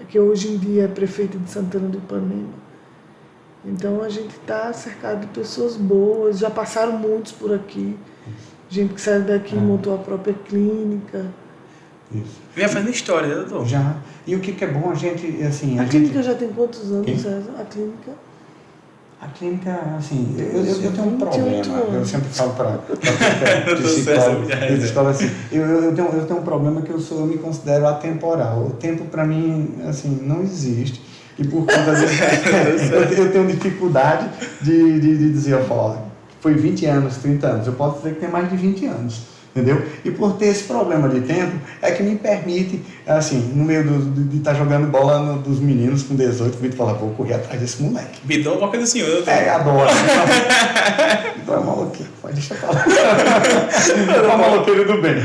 que hoje em dia é prefeita de Santana do Ipanema. Então a gente está cercado de pessoas boas, já passaram muitos por aqui. Gente que saiu daqui e montou a própria clínica. Isso. Vinha fazendo história, né, doutor? Já. E o que é bom, a gente, assim... A clínica já tem quantos anos, César? A clínica, assim, eu tenho um problema. Eu sempre falo para psicólogo, assim, eu tenho um problema que eu me considero atemporal. O tempo, para mim, assim, não existe. E por conta disso, eu tenho dificuldade de dizer, eu falo, foi 20 anos, 30 anos. Eu posso dizer que tem mais de 20 anos. Entendeu? E por ter esse problema de tempo, é que me permite, assim, no meio de estar jogando bola dos meninos com 18, 20, falar, vou correr atrás desse moleque. Bidão, qualquer do senhor. Adoro. Então é maloqueiro, pode deixar falar. É maloqueiro do bem.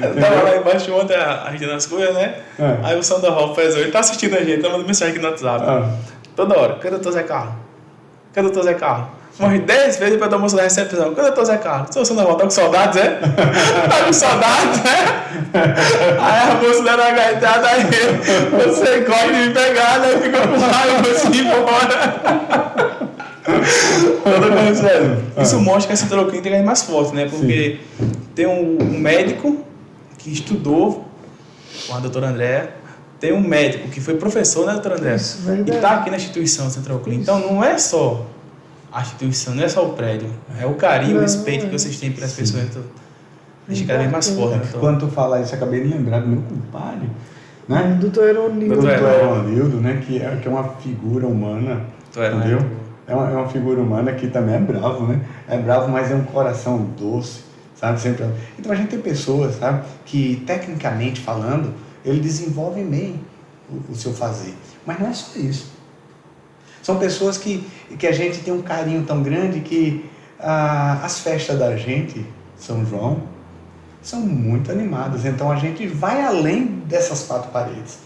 Eu tava lá embaixo ontem, ajeitando as coisas, né? Aí o Sandro Ralf fez, ele tá assistindo a gente, tá mandando mensagem aqui no WhatsApp. Toda hora, cadê o doutor Zé Carlos? Cadê o doutor Zé Carlos? Morri 10 vezes para dar moça da recepção. Cadê o doutor Zé Carlos? Seu Sandro Ralf, tá com saudades, é? Tá com saudades, é? Aí a moça dando uma gaitada, aí você gosta de me pegar, né? Fica com raiva, assim, embora. Isso mostra que a Citroclin tem que ir mais forte, né? Porque tem um médico que estudou com a doutora Andréa, tem um médico que foi professor, né, doutora Andréa? Isso, verdade. E está aqui na instituição Citroclin. Então não é só a instituição, não é só o prédio, é o carinho, o respeito que vocês têm pelas pessoas. Deixa cada vez mais forte. Né, quando tu falar isso, eu acabei de lembrar do meu compadre, né? Doutor Eronildo. Doutor Eronildo, né? Que é uma figura humana, entendeu? é uma figura humana que também é bravo, né? É bravo, mas é um coração doce, sabe? Sempre... Então a gente tem pessoas, sabe, que tecnicamente falando, ele desenvolve bem o seu fazer. Mas não é só isso. São pessoas que a gente tem um carinho tão grande que as festas da gente, São João, são muito animadas. Então a gente vai além dessas 4 paredes.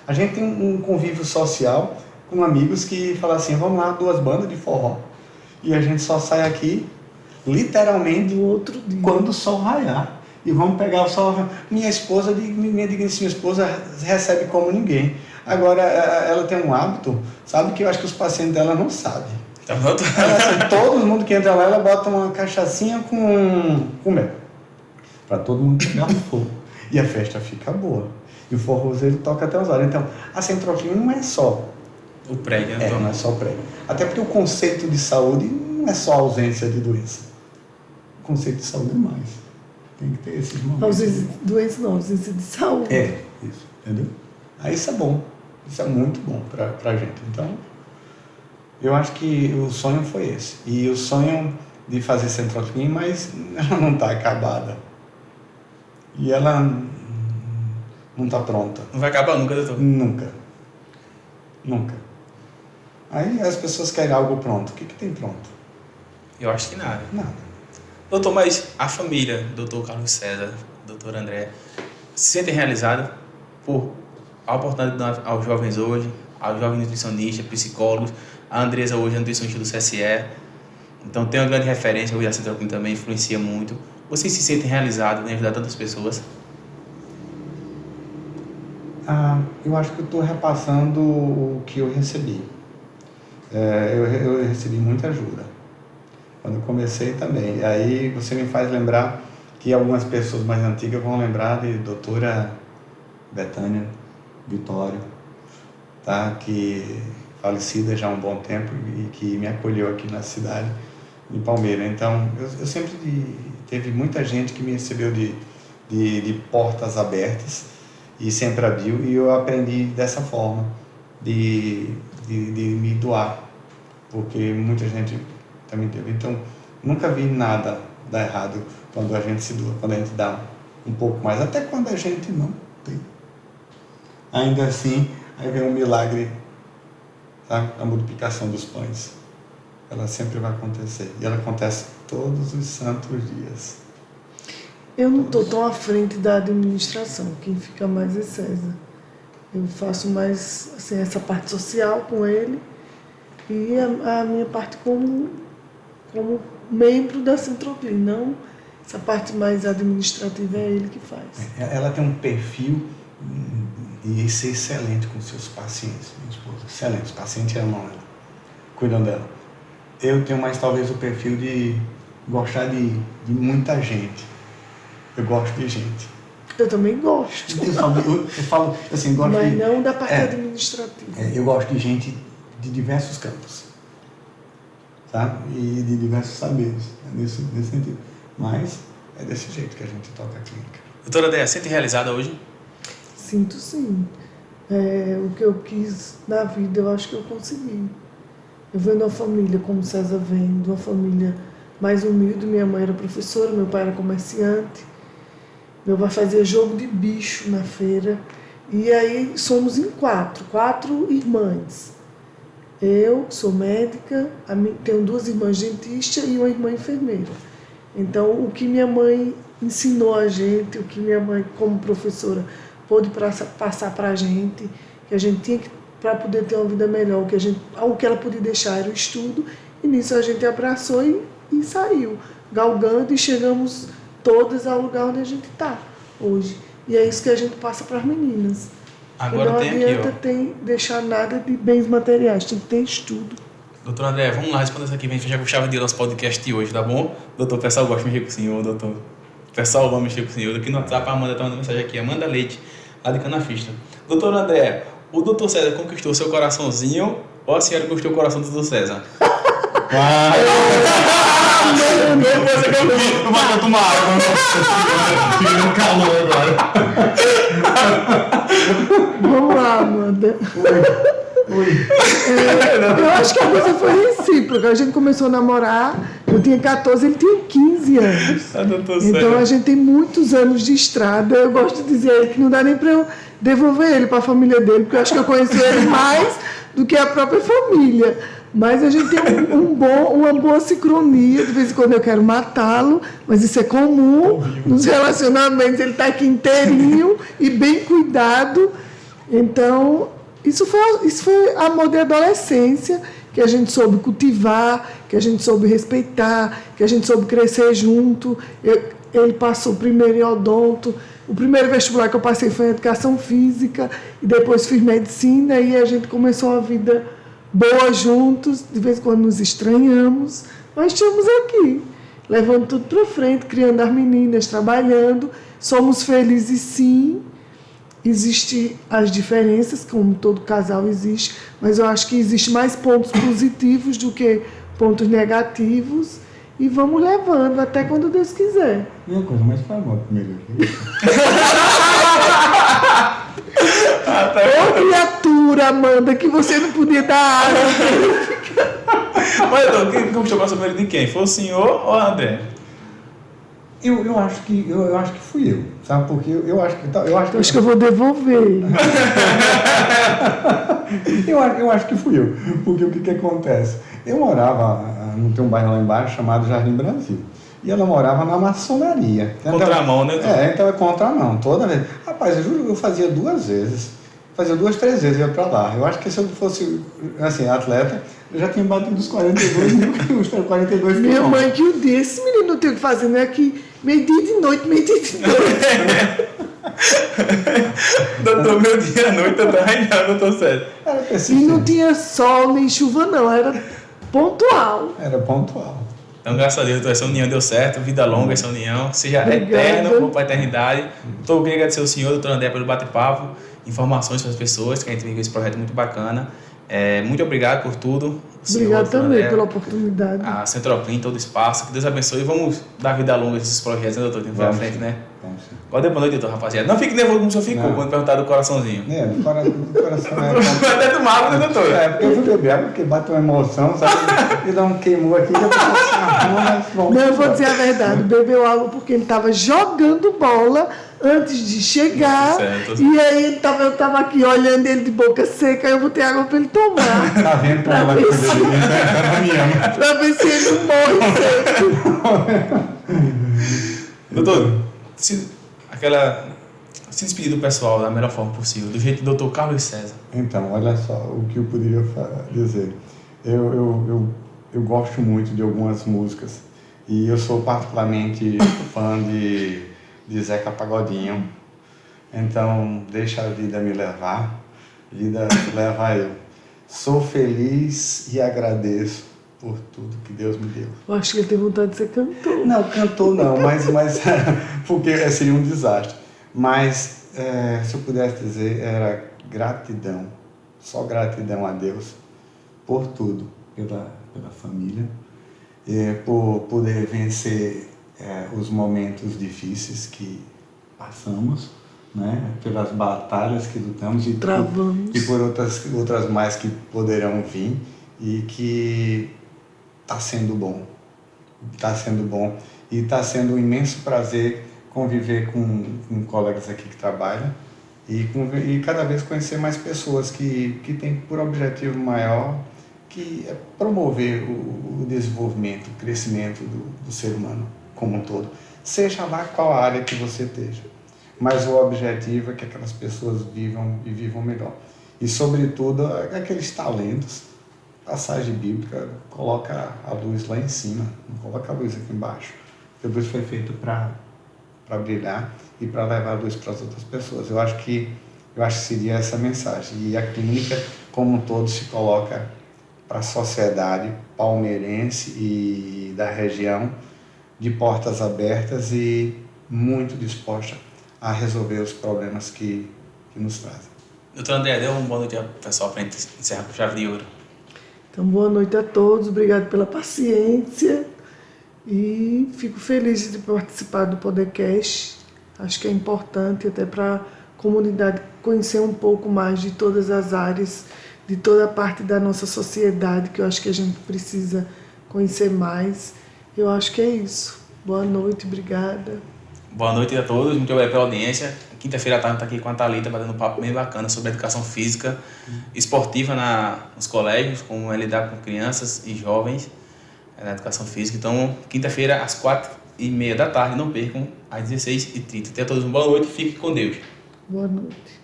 A gente tem um convívio social com amigos que falam assim, vamos lá, 2 bandas de forró. E a gente só sai aqui, literalmente, no outro dia, quando o sol raiar. E vamos pegar o sol. Minha esposa recebe como ninguém. Agora, ela tem um hábito, sabe, que eu acho que os pacientes dela não sabem. Tá bom? Assim, todo mundo que entra lá, ela bota uma cachaçinha com mel. Para todo mundo pegar fogo. E a festa fica boa. E o forrozeiro toca até as horas. Então, a Centroclínica não é só o prédio, né? Não é só o prédio. Até porque o conceito de saúde não é só ausência de doença. O conceito de saúde é mais. Tem que ter esses momentos. Ausência de doença não, ausência de saúde. É, isso, entendeu? Aí isso é bom. Isso é muito bom pra gente. Então, eu acho que o sonho foi esse. E o sonho de fazer Centroclínica, mas ela não está acabada. E ela não está pronta. Não vai acabar nunca, doutor? Nunca. Nunca. Aí as pessoas querem algo pronto. O que tem pronto? Eu acho que nada. Nada. Doutor, mas a família, doutor Carlos César, doutor André, se sentem realizados por a oportunidade de dar aos jovens hoje, aos jovens nutricionistas, psicólogos, a Andresa hoje é nutricionista do CSE, então tem uma grande referência, hoje a Centroclínica também influencia muito. Vocês se sentem realizados em ajudar tantas pessoas? Eu acho que eu estou repassando o que eu recebi. Eu recebi muita ajuda. Quando eu comecei também. Aí você me faz lembrar que algumas pessoas mais antigas vão lembrar de doutora Betânia Vitório, tá? Que falecida já há um bom tempo e que me acolheu aqui na cidade de Palmeira. Então, eu sempre teve muita gente que me recebeu de portas abertas e sempre abriu, e eu aprendi dessa forma de me doar, porque muita gente também teve. Então, nunca vi nada dar errado quando a gente se doa, quando a gente dá um pouco mais, até quando a gente não tem. Ainda assim, aí vem um milagre, tá? A multiplicação dos pães. Ela sempre vai acontecer, e ela acontece todos os santos dias. Eu não estou tão à frente da administração, quem fica mais é César. Eu faço mais assim, essa parte social com ele e a minha parte como membro da Centroclínica, não essa parte mais administrativa é ele que faz. Ela tem um perfil de ser excelente com seus pacientes, minha esposa, excelente, os pacientes amam ela, cuidam dela. Eu tenho mais talvez o perfil de gostar de muita gente. Eu gosto de gente. Eu também gosto. Eu falo assim, gosto mas de... não da parte administrativa. Eu gosto de gente de diversos campos, tá? E de diversos saberes, nesse sentido. Mas é desse jeito que a gente toca a clínica. Doutora Andréa, sente realizada hoje? Sinto sim. O que eu quis na vida, eu acho que eu consegui. Eu venho de uma família, como o César vem, de uma família mais humilde. Minha mãe era professora, meu pai era comerciante. Meu pai fazia jogo de bicho na feira. E aí somos em quatro irmãs. Eu sou médica, tenho 2 irmãs dentistas e uma irmã enfermeira. Então, o que minha mãe ensinou a gente, o que minha mãe, como professora, pôde passar para a gente, que a gente tinha que, para poder ter uma vida melhor, o que ela podia deixar era o estudo, e nisso a gente abraçou e saiu, galgando, e chegamos todas ao lugar onde a gente está hoje. E é isso que a gente passa para as meninas. Agora não tem adianta aqui, deixar nada de bens materiais, tem que ter estudo. Doutor André, vamos lá responder isso aqui, vem fechar com chave de nosso podcast de hoje, tá bom? Doutor, o pessoal gosta de mexer com o senhor, doutor. O pessoal vai mexer com o senhor. Aqui no WhatsApp, a Amanda tá mandando mensagem aqui, Amanda Leite, lá de Canafista. Doutor André, o doutor César conquistou seu coraçãozinho ou a senhora conquistou o coração do doutor César? Não coisa que eu vi. Eu vou tomar água. Fica no calor agora. Vamos lá, Amanda. Eu acho que a coisa foi recíproca. A gente começou a namorar, eu tinha 14, ele tinha 15 anos. Então a gente tem muitos anos de estrada. Eu gosto de dizer que não dá nem para eu devolver ele para a família dele, porque eu acho que eu conheci ele mais do que a própria família. Mas a gente tem uma boa sincronia. De vez em quando eu quero matá-lo, mas isso é comum nos relacionamentos. Ele está aqui inteirinho e bem cuidado. Então, isso foi amor de adolescência, que a gente soube cultivar, que a gente soube respeitar, que a gente soube crescer junto. Ele passou primeiro em odonto. O primeiro vestibular que eu passei foi em educação física, e depois fiz medicina, e a gente começou uma vida boa juntos. De vez em quando nos estranhamos, mas estamos aqui, levando tudo para frente, criando as meninas, trabalhando. Somos felizes, sim. Existem as diferenças, como todo casal existe, mas eu acho que existe mais pontos positivos do que pontos negativos, e vamos levando até quando Deus quiser. Minha coisa, mas foi amor primeiro. Ô criatura, Amanda, que você não podia dar área. Mas então, quem conquistou o coração primeiro de quem? Foi o senhor ou a André? Eu acho que fui eu, sabe? Porque eu acho que Eu vou devolver. eu acho que fui eu. Porque o que acontece? Eu morava, não tem um bairro lá embaixo chamado Jardim Brasil. E ela morava na maçonaria. Contramão, né? Então é contramão, toda vez. Rapaz, eu juro, eu fazia 2 vezes. Fazia 2, 3 vezes, eu ia pra lá. Eu acho que se eu fosse, assim, atleta, eu já tinha batido os 42 mil, os 42 mil. Minha mãe que o dia, esse menino não tem o que fazer, né? Que meio-dia de noite. Doutor, meu dia à noite, eu tô reinando, doutor César. E não tinha sol nem chuva, não. Era pontual. Era pontual. Então, graças a Deus, doutor, essa união deu certo, vida longa essa união, seja eterna ou para a eternidade. Então, eu queria agradecer ao senhor, doutor André, pelo bate-papo, informações para as pessoas, que a gente viu esse projeto muito bacana. Muito obrigado por tudo. Obrigado também pela oportunidade. A Centroclin, todo o espaço, que Deus abençoe, e vamos dar vida longa a esses projetos, né, doutor? Tem que ir à frente, né? Vamos sim. Boa noite, doutor, rapaziada. Não fique nervoso como o senhor ficou quando perguntaram do coraçãozinho. Do coração é... Até do mago, né, doutor? Porque eu fui beber água, porque bate uma emoção, sabe? Me dá um queimou aqui, já tô mas vamos. Não, eu vou dizer a verdade. Bebeu água porque ele estava jogando bola antes de chegar. Certo. E aí eu estava aqui olhando ele de boca seca, eu botei água para ele tomar. Tá vendo como ela cuida de mim? Ela me ama. Para ver se ele não morre seco. Doutor, se despedir do pessoal da melhor forma possível, do jeito do doutor Carlos César. Então, olha só o que eu poderia dizer. Eu gosto muito de algumas músicas e eu sou particularmente fã de Zeca Pagodinho. Então, deixa a vida me levar, a vida leva eu. Sou feliz e agradeço por tudo que Deus me deu. Eu acho que ele tem vontade de ser cantor. Não, cantor não, mas porque seria um desastre. Mas, se eu pudesse dizer, era gratidão, só gratidão a Deus por tudo, pela família, por poder vencer os momentos difíceis que passamos, né? Pelas batalhas que lutamos e por outras mais que poderão vir, e que está sendo bom e está sendo um imenso prazer conviver com colegas aqui que trabalham e cada vez conhecer mais pessoas que têm por objetivo maior que é promover o desenvolvimento, o crescimento do ser humano como um todo, seja lá qual área que você esteja, mas o objetivo é que aquelas pessoas vivam melhor e sobretudo aqueles talentos. Passagem bíblica coloca a luz lá em cima, não coloca a luz aqui embaixo. A luz foi feita para brilhar e para levar a luz para as outras pessoas. Eu acho que seria essa mensagem. E a clínica, como um todo, se coloca para a sociedade palmeirense e da região de portas abertas e muito disposta a resolver os problemas que nos trazem. Doutor André, dê uma boa noite ao pessoal para a gente encerrar com chave de ouro. Então, boa noite a todos, obrigado pela paciência e fico feliz de participar do podcast. Acho que é importante até para a comunidade conhecer um pouco mais de todas as áreas de toda a parte da nossa sociedade, que eu acho que a gente precisa conhecer mais. Eu acho que é isso. Boa noite, obrigada. Boa noite a todos, muito obrigado pela audiência. Quinta-feira à tarde está aqui com a Thalita, batendo um papo bem bacana sobre educação física esportiva nos colégios, como é lidar com crianças e jovens na educação física. Então, quinta-feira às 4h30 da tarde, não percam, às 16h30. Tenham todos uma boa noite e fiquem com Deus. Boa noite.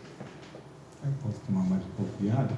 Eu posso tomar mais um pouco de água?